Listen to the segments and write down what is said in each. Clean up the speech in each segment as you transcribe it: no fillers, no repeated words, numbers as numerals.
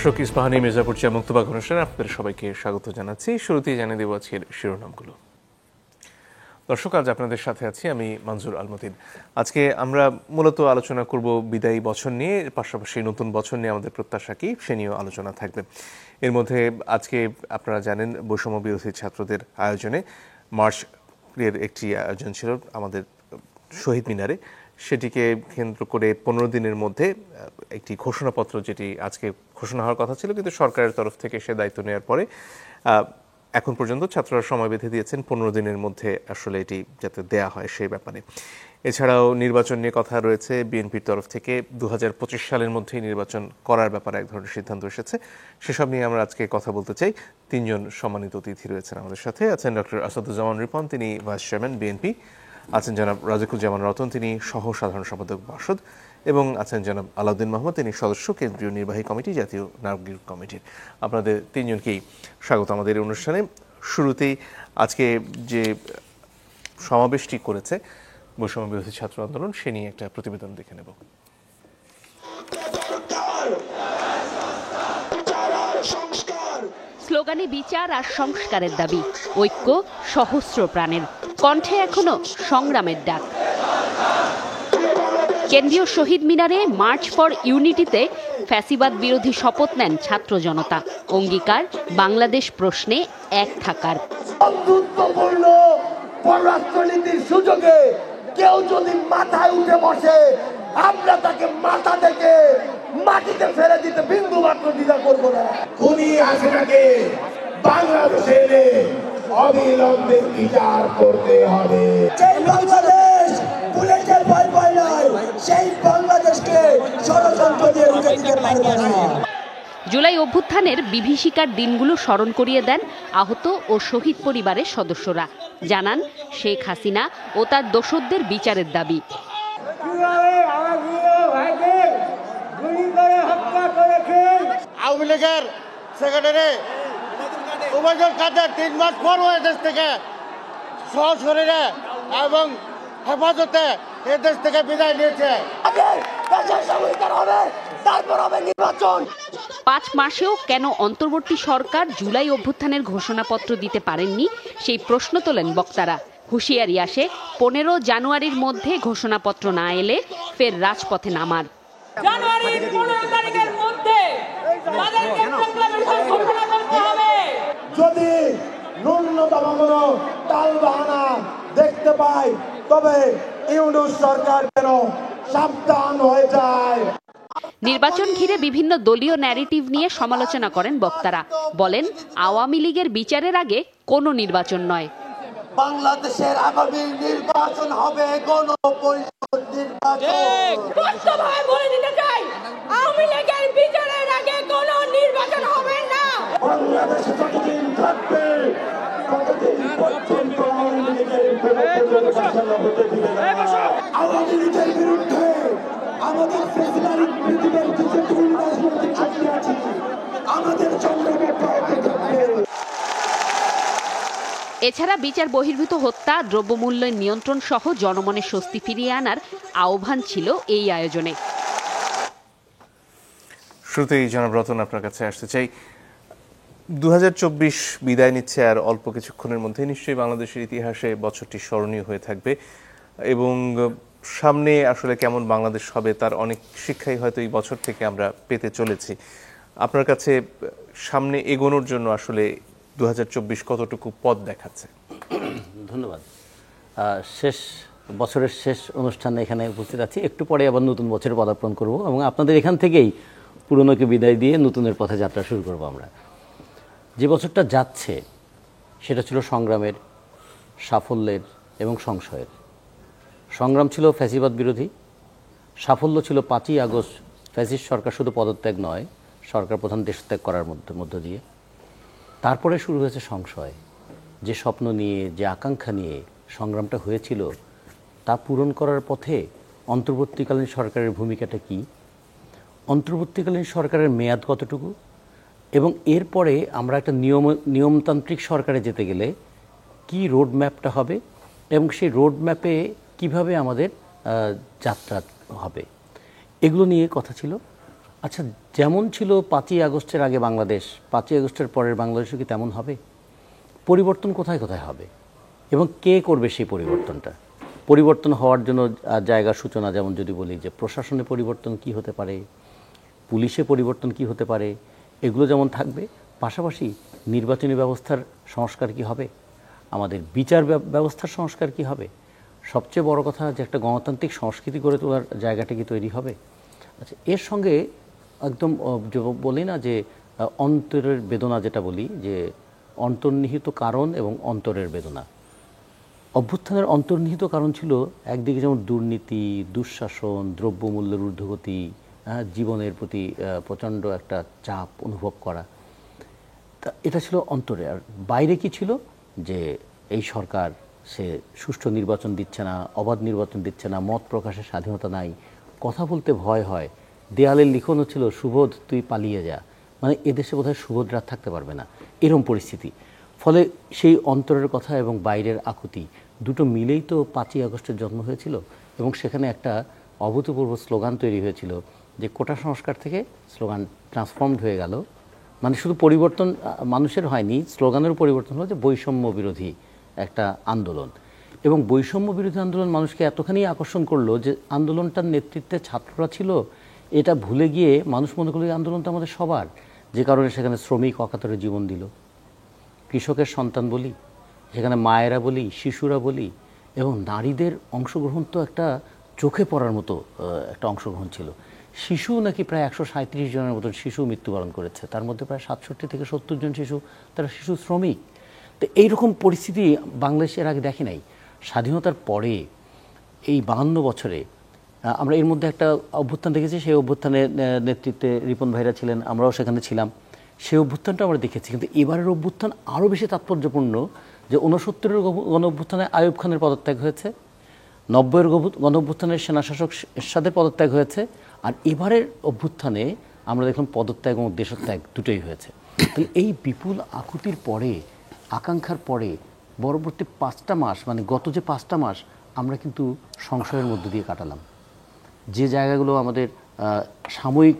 দর্শক, ইস্পাহানি মির্জাপুর চা মুক্তবাগ অনুষ্ঠানে আপনাদের সবাইকে স্বাগত জানাচ্ছি। শুরুতেই জানিয়ে দেব আজকের শিরোনামগুলো। দর্শক, আজ আপনাদের সাথে আছি আমি মনজুর আলমতিন। আজকে আমরা মূলত আলোচনা করব বিদায়ী বছর নিয়ে, পাশাপাশি নতুন বছর নিয়ে আমাদের প্রত্যাশা কি সে নিয়েও আলোচনা থাকবে। এর মধ্যে আজকে আপনারা জানেন বৈষম্য বিরোধী ছাত্রদের আয়োজনে মার্চের একটি আয়োজন ছিল আমাদের শহীদ মিনারে। সেটিকে কেন্দ্র করে 15 দিনের মধ্যে একটি ঘোষণাপত্র, যেটি আজকে ঘোষণা হওয়ার কথা ছিল, কিন্তু সরকারের তরফ থেকে সে দায়িত্ব নেওয়ার পরে এখন পর্যন্ত ছাত্ররা সময় বেঁধে দিয়েছেন 15 দিনের মধ্যে আসলে এটি যাতে দেয়া হয় সেই ব্যাপারে। এছাড়াও নির্বাচন নিয়ে কথা রয়েছে। বিএনপির তরফ থেকে 2025 সালের মধ্যেই নির্বাচন করার ব্যাপারে এক ধরনের সিদ্ধান্ত এসেছে। সেসব নিয়ে আমরা আজকে কথা বলতে চাই। 3 জন সম্মানিত অতিথি রয়েছেন আমাদের সাথে। আছেন ডক্টর আসাদুজ্জামান রিপন, তিনি ভাইস চেয়ারম্যান বিএনপি। আছেন জনাব রাজিকুজ্জামান রতন, তিনি সহ সাধারণ সম্পাদক বাসদ। এবং আছেন জনাব আলাউদ্দিন মাহমুদ, তিনি সদস্য কেন্দ্রীয় নির্বাহী কমিটি, জাতীয় নাগরিক কমিটির। আপনাদের 3 জনকেই স্বাগত আমাদের এই অনুষ্ঠানে। শুরুতেই আজকে যে সমাবেশটি করেছে বৈষম্য বিরোধী ছাত্র আন্দোলন, সে নিয়ে একটা প্রতিবেদন দেখে নেব। স্লোগানে বিচার আর সংস্কারের দাবি, ঐক্য সহস্র প্রাণের, কণ্ঠে এখনো সংগ্রামের ডাক। কেন্দ্রীয় শহীদ মিনারে মার্চ ফর ইউনিটিতে ফ্যাসিবাদ বিরোধী শপথ নেন ছাত্র জনতা। অঙ্গীকার বাংলাদেশ প্রশ্নে এক থাকার। বন্ধুত্বপূর্ণ পররাষ্ট্রনীতির সুযোগে কেউ যদি মাথায় উঠে বসে, আমরা তাকে মাথা থেকে মাটিতে ফেলে দিতে বিন্দু মাত্র দ্বিধা করবো না। খুনি হাসিনাকে বাংলাদেশে এনে অবিলম্বে বিচার করতে হবে। সেই বাংলাদেশ বুলেটের ভয় পায় নাই, সেই বাংলাদেশকে ষড়যন্ত্র দিয়ে রুখে দিতে পারবে না। জুলাই অভ্যুত্থানের বিভীষিকার দিনগুলো স্মরণ করিয়ে দেন আহত ও শহীদ পরিবারের সদস্যরা। জানান শেখ হাসিনা ও তার দোসরদের বিচারের দাবি। আওয়ামী লীগের সেক্রেটারি ওবায়দুল কাদের 3 মাস পর দেশ থেকে সশরীরে এবং হেফাজতে এ দেশ থেকে বিদায় নিয়েছে। 5 মাসেও কেন অন্তর্বর্তী সরকার জুলাই অভ্যুত্থানের ঘোষণাপত্র দিতে পারেননি, সেই প্রশ্ন তোলেন বক্তারা। হুঁশিয়ারি আসে 15 জানুয়ারির মধ্যে ঘোষণাপত্র না এলে ফের রাজপথে নামার। জানুয়ারির 15 তারিখের মধ্যে তাদেরকে প্রোক্লামেশন ঘোষণা করতে হবে। যদি ন্যূনতম কোনো টালবাহানা দেখতে পাই, তবে ইউনূস সরকার যেন সাবধান হয়ে যায়। নির্বাচন ঘিরে বিভিন্ন দলীয় ন্যারেটিভ নিয়ে সমালোচনা করেন বক্তারা। বলেন আওয়ামী লীগের বিচারের আগে কোনো নির্বাচন নয়। বাংলাদেশের আগামী নির্বাচন হবে গণপরিষদ নির্বাচন। স্পষ্টভাবে বলে দিতে চাই, আওয়ামী লীগের বিচারের আগে কোনো নির্বাচন হবে না। বাংলাদেশে যতদিন থাকবে ততদিন পর্যন্ত আওয়ামী লীগের নির্বাচন হতে দিবে না। আওয়ামী লীগের বিরুদ্ধে আমাদের ফেসিবারিক পৃথিবীর যেটুকু রাজনৈতিক শক্তি আছে, আমাদের সংগ্রামে থাকবে। এছাড়া বিচার বহির্ভূত হত্যা, দ্রব্যমূল্যের নিয়ন্ত্রণ সহ জনমনে স্বস্তি ফিরিয়ে আনার আহ্বান ছিল এই আয়োজনে। শুরুতেই জনাব রতন, আপনার কাছে আসতে চাই। 2024 বিদায় নিচ্ছে আর অল্প কিছুক্ষণের মধ্যে। নিশ্চয়ই বাংলাদেশের ইতিহাসে বছরটি স্মরণীয় হয়ে থাকবে এবং সামনে আসলে কেমন বাংলাদেশ হবে তার অনেক শিক্ষাই হয়তো এই বছর থেকে আমরা পেতে চলেছি। আপনার কাছে সামনে এগোনোর জন্য আসলে 2024 কতটুকু পথ দেখাচ্ছে? ধন্যবাদ। বছরের শেষ অনুষ্ঠানে এখানে উপস্থিত আছি। একটু পরে আবার নতুন বছরে পদার্পণ করব এবং আপনাদের এখান থেকেই পুরনোকে বিদায় দিয়ে নতুনের পথে যাত্রা শুরু করব। আমরা যে বছরটা যাচ্ছে সেটা ছিল সংগ্রামের, সাফল্যের এবং সংশয়ের। সংগ্রাম ছিল ফ্যাসিবাদ বিরোধী, সাফল্য ছিল 5ই আগস্ট ফ্যাসিস্ট সরকার শুধু পদত্যাগ নয়, সরকার প্রধান দেশত্যাগ করার মধ্য দিয়ে। তারপরে শুরু হয়েছে সংশয়। যে স্বপ্ন নিয়ে, যে আকাঙ্ক্ষা নিয়ে সংগ্রামটা হয়েছিল তা পূরণ করার পথে অন্তর্বর্তীকালীন সরকারের ভূমিকাটা কি, অন্তর্বর্তীকালীন সরকারের মেয়াদ কতটুকু, এবং এরপরে আমরা একটা নিয়মতান্ত্রিক সরকারে যেতে গেলে কি রোড ম্যাপটা হবে এবং সেই রোড ম্যাপে কীভাবে আমাদের যাত্রা হবে, এগুলো নিয়ে কথা ছিল। আচ্ছা, যেমন ছিল 5ই আগস্টের আগে বাংলাদেশ, 5ই আগস্টের পরের বাংলাদেশও কি তেমন হবে? পরিবর্তন কোথায় কোথায় হবে এবং কে করবে সেই পরিবর্তনটা? পরিবর্তন হওয়ার জন্য জায়গার সূচনা, যেমন যদি বলি যে প্রশাসনে পরিবর্তন কি হতে পারে, পুলিশে পরিবর্তন কি হতে পারে, এগুলো যেমন থাকবে, পাশাপাশি নির্বাচনী ব্যবস্থার সংস্কার কি হবে, আমাদের বিচার ব্যবস্থার সংস্কার কি হবে, সবচেয়ে বড় কথা যে একটা গণতান্ত্রিক সংস্কৃতি গড়ে তোলার জায়গাটা কি তৈরি হবে। আচ্ছা, এর সঙ্গে একদম বলি না যে অন্তরের বেদনা, যেটা বলি যে অন্তর্নিহিত কারণ এবং অন্তরের বেদনা। অভ্যুত্থানের অন্তর্নিহিত কারণ ছিল একদিকে যেমন দুর্নীতি, দুঃশাসন, দ্রব্যমূল্যের ঊর্ধ্বগতি, জীবনের প্রতি প্রচণ্ড একটা চাপ অনুভব করা, তা এটা ছিল অন্তরে। আর বাইরে কি ছিল যে এই সরকার সে সুষ্ঠু নির্বাচন দিচ্ছে না, অবাধ নির্বাচন দিচ্ছে না, মত প্রকাশের স্বাধীনতা নাই, কথা বলতে ভয় হয়, দেয়ালের লিখন ছিল সুবোধ তুই পালিয়ে যা, মানে এদেশে বোধহয় সুবোধ রাত থাকতে পারবে না, এরকম পরিস্থিতি। ফলে সেই অন্তরের কথা এবং বাইরের আকুতি দুটো মিলেই তো 5ই আগস্টের জন্ম হয়েছিল এবং সেখানে একটা অভূতপূর্ব স্লোগান তৈরি হয়েছিল যে কোটা সংস্কার থেকে স্লোগান ট্রান্সফর্মড হয়ে গেল, মানে শুধু পরিবর্তন মানুষের হয়নি, স্লোগানেরও পরিবর্তন হলো যে বৈষম্য বিরোধী একটা আন্দোলন। এবং বৈষম্য বিরোধী আন্দোলন মানুষকে এতখানি আকর্ষণ করলো যে আন্দোলনটার নেতৃত্বে ছাত্ররা ছিল, এটা ভুলে গিয়ে মানুষ মনে করলো এই আন্দোলনটা আমাদের সবার, যে কারণে সেখানে শ্রমিক অকাতরে জীবন দিল, কৃষকের সন্তান বলি, সেখানে মায়েরা বলি, শিশুরা বলি, এবং নারীদের অংশগ্রহণ তো একটা চোখে পড়ার মতো একটা অংশগ্রহণ ছিল। শিশু নাকি প্রায় 137 জনের মতন শিশু মৃত্যুবরণ করেছে, তার মধ্যে প্রায় 67 থেকে 70 জন শিশু তারা শিশু শ্রমিক। তো এইরকম পরিস্থিতি বাংলাদেশের আগে দেখি নাই। স্বাধীনতার পরে এই 52 বছরে আমরা এর মধ্যে একটা অভ্যুত্থান দেখেছি, সেই অভ্যুত্থানের নেতৃত্বে রিপন ভাইরা ছিলেন, আমরাও সেখানে ছিলাম, সেই অভ্যুত্থানটা আমরা দেখেছি। কিন্তু এবারের অভ্যুত্থান আরও বেশি তাৎপর্যপূর্ণ যে 69-এর গণ অভ্যুত্থানে আইয়ুব খানের পদত্যাগ হয়েছে, 90-এর গণ অভ্যুত্থানের সেনাশাসক এরশাদের পদত্যাগ হয়েছে, আর এবারের অভ্যুত্থানে আমরা দেখলাম পদত্যাগ এবং দেশত্যাগ দুটোই হয়েছে। তাহলে এই বিপুল আকুতির পরে, আকাঙ্ক্ষার পরে পরবর্তী 5টা মাস, মানে গত যে 5টা মাস আমরা কিন্তু সংশয়ের মধ্য দিয়ে কাটালাম। যে জায়গাগুলো আমাদের সাময়িক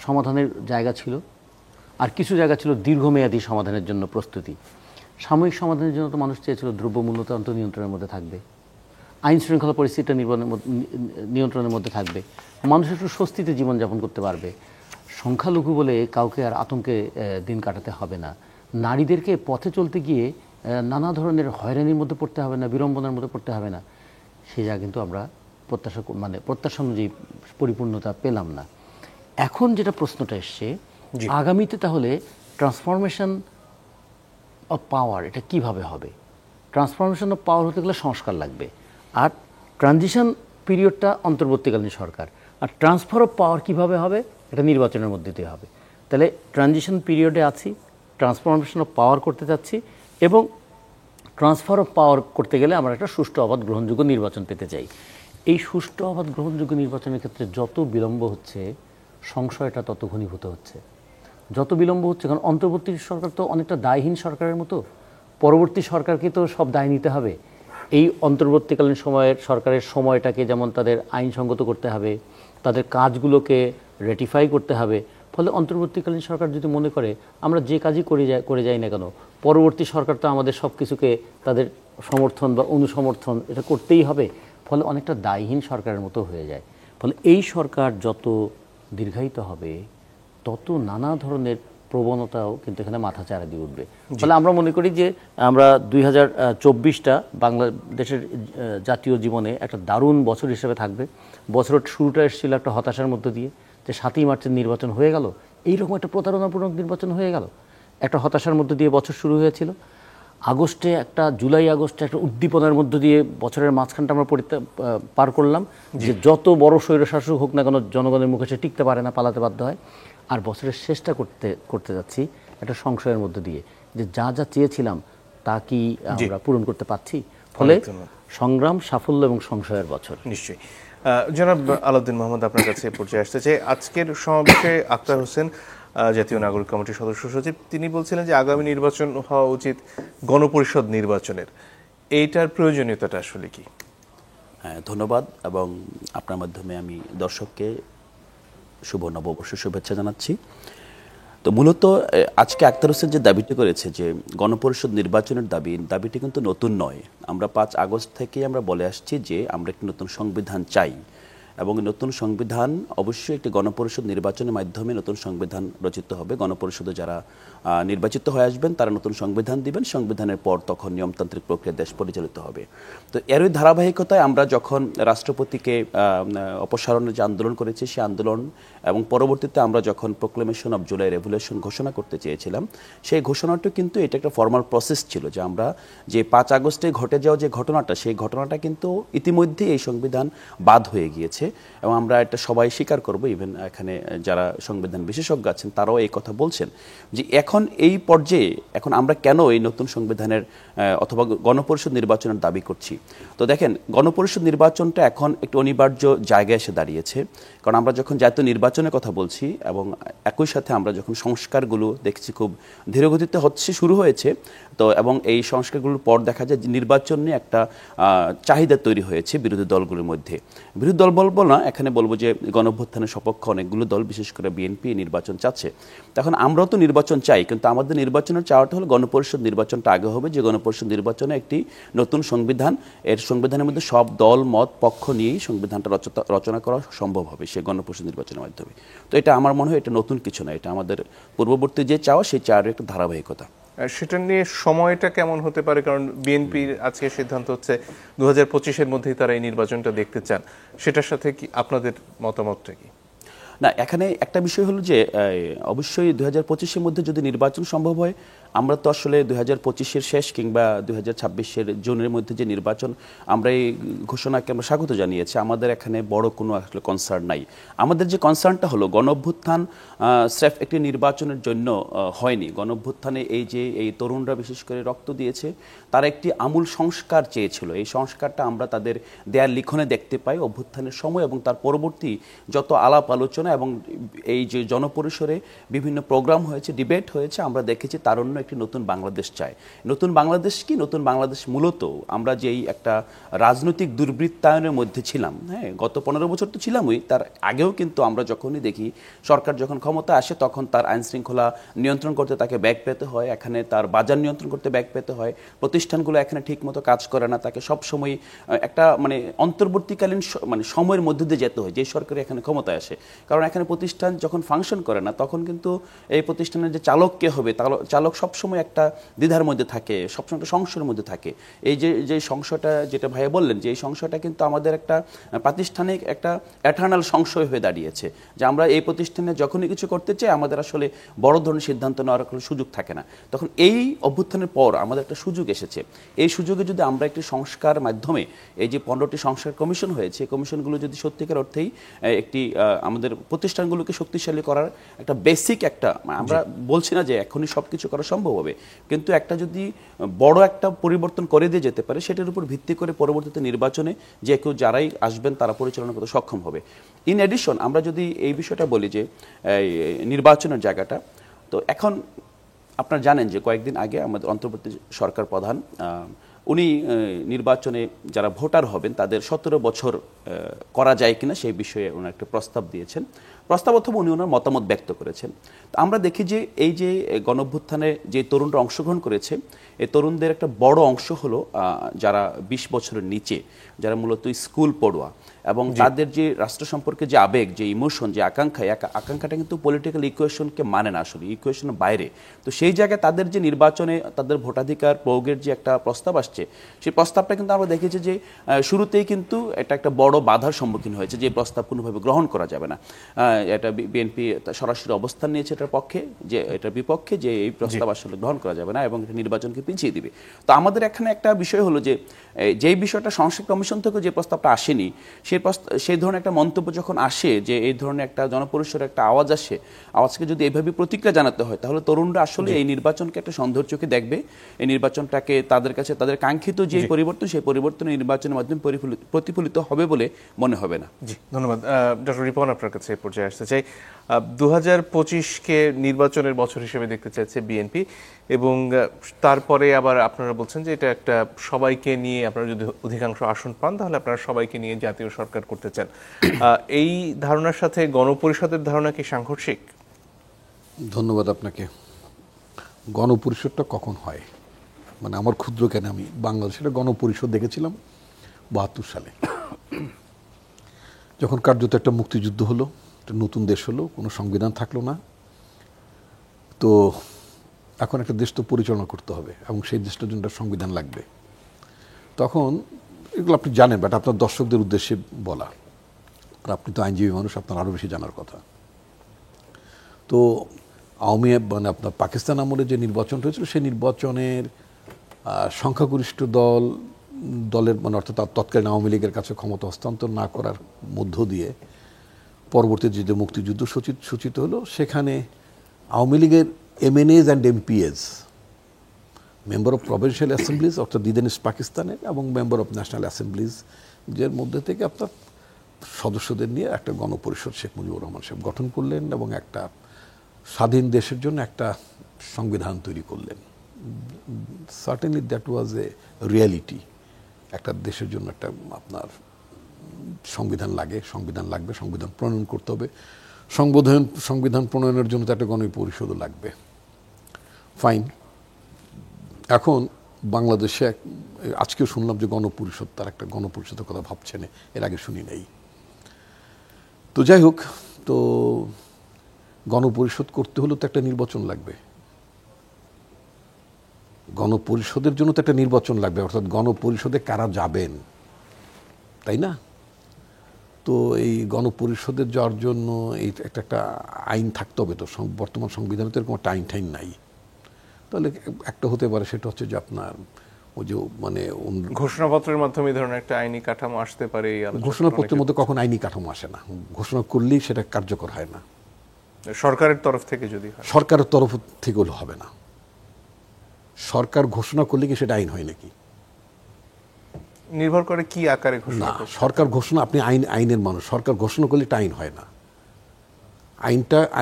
সমাধানের জায়গা ছিল, আর কিছু জায়গা ছিল দীর্ঘমেয়াদী সমাধানের জন্য প্রস্তুতি। সাময়িক সমাধানের জন্য তো মানুষ চেয়েছিল দ্রব্যমূল্যতন্ত্র নিয়ন্ত্রণের মধ্যে থাকবে, আইন শৃঙ্খলা পরিস্থিতিটা নিয়ন্ত্রণের মধ্যে থাকবে, মানুষ একটু স্বস্তিতে জীবনযাপন করতে পারবে, সংখ্যালঘু বলে কাউকে আর আতঙ্কে দিন কাটাতে হবে না, নারীদেরকে পথে চলতে গিয়ে নানা ধরনের হয়রানির মধ্যে পড়তে হবে না, বিড়ম্বনার মধ্যে পড়তে হবে না। সেই জায়গা কিন্তু আমরা প্রত্যাশা অনুযায়ী পরিপূর্ণতা পেলাম না। এখন যেটা প্রশ্নটা এসছে, আগামীতে তাহলে ট্রান্সফরমেশন অফ পাওয়ার এটা কিভাবে হবে? ট্রান্সফরমেশন অফ পাওয়ার হতে গেলে সংস্কার লাগবে, আর ট্রানজিশন পিরিয়ডটা অন্তর্বর্তীকালীন সরকার, আর ট্রান্সফার অফ পাওয়ার কিভাবে হবে? এটা নির্বাচনের মধ্যে দিয়ে হবে। তাহলে ট্রানজিশন পিরিয়ডে আছি, ট্রান্সফরমেশন অফ পাওয়ার করতে যাচ্ছি, এবং ট্রান্সফার অফ পাওয়ার করতে গেলে আমরা একটা সুষ্ঠু অবাধ গ্রহণযোগ্য নির্বাচন পেতে চাই। এই সুষ্ঠু অবাধ গ্রহণযোগ্য নির্বাচনের ক্ষেত্রে যত বিলম্ব হচ্ছে, সংশয়টা তত ঘনীভূত হচ্ছে। যত বিলম্ব হচ্ছে, কারণ অন্তর্বর্তী সরকার তো অনেকটা দায়হীন সরকারের মতো, পরবর্তী সরকারকে তো সব দায় নিতে হবে। এই অন্তর্বর্তীকালীন সরকারের সময়টাকে যেমন তাদের আইনসঙ্গত করতে হবে, তাদের কাজগুলোকে রেটিফাই করতে হবে। ফলে অন্তর্বর্তীকালীন সরকার যদি মনে করে আমরা যে কাজই করে যাই না কেন, পরবর্তী সরকার তো আমাদের সব কিছুকে তাদের সমর্থন বা অনুসমর্থন এটা করতেই হবে, ফলে অনেকটা দায়হীন সরকারের মতো হয়ে যায়। ফলে এই সরকার যত দীর্ঘায়িত হবে, তত নানা ধরনের প্রবণতাও কিন্তু এখানে মাথাচাড়া দিয়ে উঠবে। ফলে আমরা মনে করি যে আমরা 2024টা বাংলাদেশের জাতীয় জীবনে একটা দারুণ বছর হিসেবে থাকবে। বছরের শুরুটা এসেছিল একটা হতাশার মধ্য দিয়ে, যে 7ই মার্চের নির্বাচন হয়ে গেল, এইরকম একটা প্রতারণাপূর্ণ নির্বাচন হয়ে গেল, একটা হতাশার মধ্য দিয়ে বছর শুরু হয়েছিল। জুলাই আগস্টে একটা উদ্দীপনার মধ্য দিয়ে বছরের মাঝখানটা আমরা পার করলাম, যে যত বড় স্বৈরশাসক হোক না কেন জনগণের মুখে সে টিকতে পারে না, পালাতে বাধ্য হয়। আর বছরের শেষটা করতে যাচ্ছি একটা সংশয়ের মধ্য দিয়ে, যে যা যা চেয়েছিলাম তা কি আমরা পূরণ করতে পারছি। ফলে সংগ্রাম, সাফল্য এবং সংশয়ের বছর। নিশ্চয়ই। জনাব আলাউদ্দিন মোহাম্মদ, আপনার কাছে পর্যায়ে আসতে চাই। আজকের সমাবেশে আক্তার হোসেন, জাতীয় নাগরিক কমিটির সদস্য সচিব, তিনি বলছিলেন যে আগামী নির্বাচন হওয়া উচিত গণপরিষদ নির্বাচনের। এইটার প্রয়োজনীয়তাটা আসলে কি? ধন্যবাদ, এবং আপনার মাধ্যমে আমি দর্শককে শুভ নববর্ষের শুভেচ্ছা জানাচ্ছি। তো মূলত আজকে আক্তার হোসেন যে দাবিটি করেছে যে গণপরিষদ নির্বাচনের দাবিটি কিন্তু নতুন নয়। আমরা 5 আগস্ট থেকে আমরা বলে আসছি যে আমরা একটি নতুন সংবিধান চাই এবং নতুন সংবিধান অবশ্যই একটি গণপরিষদ নির্বাচনের মাধ্যমে নতুন সংবিধান রচিত হবে। গণপরিষদে যারা নির্বাচিত হয়ে আসবেন তারা নতুন সংবিধান দিবেন, সংবিধানের পর তখন নিয়মতান্ত্রিক প্রক্রিয়া দেশ পরিচালিত হবে। তো এরই ধারাবাহিকতায় আমরা যখন রাষ্ট্রপতিকে অপসারণের যে আন্দোলন করেছি সেই আন্দোলন এবং পরবর্তীতে আমরা যখন প্রোক্লেমেশন অফ জুলাই রেভলিউশন ঘোষণা করতে চেয়েছিলাম, সেই ঘোষণাটা কিন্তু এটা একটা ফর্মাল প্রসেস ছিল যে আমরা যে 5 আগস্টে ঘটে যাওয়া যে ঘটনাটা, সেই ঘটনাটা কিন্তু ইতিমধ্যে এই সংবিধান বাদ হয়ে গিয়েছে এবং আমরা এটা সবাই স্বীকার করব। ইভেন এখানে যারা সংবিধান বিশেষজ্ঞ আছেন তারাও এই কথা বলছেন যে এখন এই পর্যায়ে এখন আমরা কেন এই নতুন সংবিধানের অথবা গণপরিষদ নির্বাচনের দাবি করছি। তো দেখেন, গণপরিষদ নির্বাচনটা এখন একটি অনিবার্য জায়গায় এসে দাঁড়িয়েছে। কারণ আমরা যখন জাতীয় নির্বাচনের কথা বলছি এবং একই সাথে আমরা যখন সংস্কারগুলো দেখছি খুব ধীরগতিতে শুরু হয়েছে, তো এবং এই সংস্কারগুলোর পর দেখা যায় যে নির্বাচন নিয়ে একটা চাহিদা তৈরি হয়েছে বিরোধী দলগুলোর মধ্যে। বিরোধী দল বলবো না, এখানে বলবো যে গণঅভ্যুত্থানের সপক্ষে অনেকগুলো দল, বিশেষ করে বিএনপি নির্বাচন চাচ্ছে। তখন আমরাও তো নির্বাচন চাই, কিন্তু আমাদের নির্বাচনের চাওয়াটা হলো গণপরিষদ নির্বাচনটা আগে হবে, যে গণপরিষদ নির্বাচনে একটি নতুন সংবিধান, এর সংবিধানের মধ্যে সব দল মত পক্ষ নিয়েই সংবিধানটা রচনা করা সম্ভব হবে সেই গণপরিষদ নির্বাচনের মাধ্যমে। তো এটা আমার মনে হয় এটা নতুন কিছু না, এটা আমাদের পূর্ববর্তী যে চাওয়া সেই চাওয়ার একটা ধারাবাহিকতা। সেটা নিয়ে সময়টা কেমন হতে পারে? কারণ বিএনপির আজকে সিদ্ধান্ত হচ্ছে 2025-এর মধ্যেই তারা এই নির্বাচনটা দেখতে চান, সেটার সাথে কি আপনাদের মতামতটা কি? না, এখানে একটা বিষয় হলো যে অবশ্যই 2025-এর মধ্যে যদি নির্বাচন সম্ভব হয়, আমরা তো আসলে 2025-এর শেষ কিংবা 2026-এর জুনের মধ্যে যে নির্বাচন, আমরা এই ঘোষণাকে আমরা স্বাগত জানিয়েছি। আমাদের এখানে বড় কোনো আসলে কনসার্ন নাই। আমাদের যে কনসার্নটা হলো গণঅভ্যুত্থান স্রেফ একটি নির্বাচনের জন্য হয়নি। গণঅভ্যুত্থানে এই তরুণরা বিশেষ করে রক্ত দিয়েছে, তারা একটি আমূল সংস্কার চেয়েছিল। এই সংস্কারটা আমরা তাদের দেয়াল লিখনে দেখতে পাই অভ্যুত্থানের সময় এবং তার পরবর্তী যত আলাপ আলোচনা এবং এই যে জনপরিসরে বিভিন্ন প্রোগ্রাম হয়েছে, ডিবেট হয়েছে, আমরা দেখেছি তারুণ্য একটি নতুন বাংলাদেশ চায়। নতুন বাংলাদেশ কি? নতুন বাংলাদেশ মূলত আমরা যেই একটা রাজনৈতিক দুর্বৃত্তায়নের মধ্যে ছিলাম, হ্যাঁ, গত 15 বছর তো ছিলামই, তার আগেও কিন্তু আমরা যখনই দেখি সরকার যখন ক্ষমতা আসে তখন তার আইন শৃঙ্খলা নিয়ন্ত্রণ করতে তাকে ব্যাগ পেতে হয়, এখানে তার বাজার নিয়ন্ত্রণ করতে ব্যাগ পেতে হয়, প্রতিষ্ঠানগুলো এখানে ঠিকমতো কাজ করে না, তাকে সবসময় একটা অন্তর্বর্তীকালীন সময়ের মধ্যে দিয়ে যেতে হয় যে সরকার এখানে ক্ষমতায় আসে। কারণ এখানে প্রতিষ্ঠান যখন ফাংশন করে না তখন কিন্তু এই প্রতিষ্ঠানের যে চালক কে হবে, চালক সবসময় একটা দ্বিধার মধ্যে থাকে, সবসময় একটা সংশয়ের মধ্যে থাকে। এই যে সংশয়টা যেটা ভাইয়া বললেন, যে এই সংশয়টা কিন্তু আমাদের একটা প্রাতিষ্ঠানিক একটা এটার্নাল সংশয় হয়ে দাঁড়িয়েছে, যে আমরা এই প্রতিষ্ঠানে যখনই কিছু করতে চাই আমাদের আসলে বড় ধরনের সিদ্ধান্ত নেওয়ার কোনো সুযোগ থাকে না। তখন এই অভ্যুত্থানের পর আমাদের একটা সুযোগ এসেছে। এই সুযোগে যদি আমরা একটি সংস্কার মাধ্যমে এই যে 15টি সংস্কার কমিশন হয়েছে, এই কমিশনগুলো যদি সত্যিকার অর্থেই একটি আমাদের প্রতিষ্ঠানগুলোকে শক্তিশালী করার একটা বেসিক একটা, আমরা বলছি না যে এখনই সব কিছু করা সম্ভব হবে, কিন্তু একটা যদি বড় একটা পরিবর্তন করে দিয়ে যেতে পারে, সেটার উপর ভিত্তি করে পরবর্তীতে নির্বাচনে যে কেউ যারাই আসবেন তারা পরিচালনা করতে সক্ষম হবে। ইন এডিশন আমরা যদি এই বিষয়টা বলি যে নির্বাচনের জায়গাটা, তো এখন আপনারা জানেন যে কয়েকদিন আগে আমাদের অন্তর্বর্তী সরকার প্রধান উনি নির্বাচনে যারা ভোটার হবেন তাদের 17 বছর করা যায় কিনা সেই বিষয়ে ওনার একটা প্রস্তাব দিয়েছেন। প্রস্তাব অথবা উনি ওনার মতামত ব্যক্ত করেছেন। আমরা দেখি যে এই যে গণঅভ্যুত্থানে যে তরুণরা অংশগ্রহণ করেছে, এই তরুণদের একটা বড় অংশ হলো যারা 20 বছরের নিচে, যারা মূলত স্কুল পড়ুয়া, এবং তাদের যে রাষ্ট্র সম্পর্কে যে আবেগ, যে ইমোশন, যে আকাঙ্ক্ষাটা কিন্তু পলিটিক্যাল ইকুয়েশনকে মানে না, আসলে ইকুয়েশনের বাইরে। তো সেই জায়গায় তাদের যে নির্বাচনে তাদের ভোটাধিকার প্রয়োগের যে একটা প্রস্তাব আসছে, সেই প্রস্তাবটা কিন্তু আমরা দেখেছি যে শুরুতেই কিন্তু এটা একটা বড় বাধার সম্মুখীন হয়েছে, যে প্রস্তাব কোনোভাবে গ্রহণ করা যাবে না। এটা বিএনপি সরাসরি অবস্থান নিয়েছে এটার পক্ষে, যে এটার বিপক্ষে, যে এই প্রস্তাব আসলে গ্রহণ করা যাবে না এবং এটা নির্বাচনকে পিছিয়ে দিবে। তো আমাদের এখানে একটা বিষয় হলো যে যেই বিষয়টা সংস্কার কমিশন থেকে যে প্রস্তাবটা আসেনি, সেই ধরনের একটা মন্তব্য যখন আসে, যে এই ধরনের একটা জনপরিসরে একটা আওয়াজ আসে, আওয়াজকে যদি এইভাবে প্রতিক্রিয়া জানাতে হয়, তাহলে তরুণরা আসলে এই নির্বাচনকে একটা সন্দেহের চোখে দেখবে। এই নির্বাচনটাকে তাদের কাছে তাদের কাঙ্ক্ষিত যে পরিবর্তন, সেই পরিবর্তন নির্বাচনের মাধ্যমে প্রতিফলিত হবে বলে মনে হবে না। জি, ধন্যবাদ। ডক্টর রিপন, আপনার কাছে এই পর্যায়ে আসতে চাই। 2025-কে নির্বাচনের বছর হিসেবে দেখতে চাইছে বিএনপি, এবং তারপরে আবার আপনারা বলছেন যে এটা একটা সবাইকে নিয়ে, আপনারা যদি অধিকাংশ আসন পান তাহলে আপনারা সবাইকে নিয়ে জাতীয় সরকার করতে চান। এই ধারণার সাথে গণপরিষদের ধারণা কি সাংঘর্ষিক? ধন্যবাদ আপনাকে। গণপরিষদটা কখন হয়, মানে আমার ক্ষুদ্র জ্ঞানে আমি বাংলাদেশের গণপরিষদ দেখেছিলাম 72 সালে, যখন কার্যত একটা মুক্তিযুদ্ধ হলো, একটা নতুন দেশ হলো, কোনো সংবিধান থাকলো না। তো এখন একটা দেশ তো পরিচালনা করতে হবে এবং সেই দেশটার জন্য একটা সংবিধান লাগবে। তখন এগুলো আপনি জানেন, বাট আপনার দর্শকদের উদ্দেশ্যে বলা, আর আপনি তো আইনজীবী মানুষ, আপনার আরও বেশি জানার কথা। তো আওয়ামী মানে আপনার পাকিস্তান আমলে যে নির্বাচনটা হয়েছিল, সেই নির্বাচনের সংখ্যাগরিষ্ঠ দলের মানে অর্থাৎ তৎকালীন আওয়ামী লীগের কাছে ক্ষমতা হস্তান্তর না করার মধ্য দিয়ে পরবর্তীতে যে মুক্তিযুদ্ধ সূচিত হলো, সেখানে আওয়ামী লীগের MNAs and MPAs, member of provincial Assembly's অর্থাৎ দিদেনিস পাকিস্তানের, এবং মেম্বার অফ ন্যাশনাল অ্যাসেম্বলিজ এর মধ্যে থেকে আপনার সদস্যদের নিয়ে একটা গণপরিষদ শেখ মুজিবুর রহমান সাহেব গঠন করলেন এবং একটা স্বাধীন দেশের জন্য একটা সংবিধান তৈরি করলেন। Certainly that was A reality. একটা দেশের জন্য একটা আপনার সংবিধান লাগবে, সংবিধান প্রণয়ন করতে হবে, সংবিধান প্রণয়নের জন্য তো একটা গণপরিষদও লাগবে। ফাইন। এখন বাংলাদেশে আজকেও শুনলাম যে গণপরিষদ, তার একটা গণপরিষদের কথা ভাবছেন, এর আগে শুনি নাই। তো যাই হোক, তো গণপরিষদ করতে হলে তো একটা নির্বাচন লাগবে, গণপরিষদের জন্য তো একটা নির্বাচন লাগবে, অর্থাৎ গণপরিষদে কারা যাবেন, তাই না? তো এই গণপরিষদের যাওয়ার জন্য এই একটা আইন থাকতে হবে। তো বর্তমান সংবিধানে তো এরকম একটা আইন টাইন নাই। তাহলে একটা হতে পারে, সেটা হচ্ছে যে আপনার ওই যে মানে ঘোষণাপত্রের মাধ্যমে এই ধরনের একটা আইনি কাঠামো আসতে পারে। ঘোষণাপত্রের মধ্যে কখন আইনি কাঠামো আসে না, ঘোষণা করলেই সেটা কার্যকর হয় না। সরকারের তরফ থেকে যদি হয়, সরকারের তরফ থেকে হলে হবে না। সরকার ঘোষণা করলে কি সেটা আইন হয় নাকি? নির্ভর করে কি আকারে ঘোষণা। সরকার ঘোষণা, আপনি আইনের মানুষ, সরকার ঘোষণা করলে এটা আইন হয় না।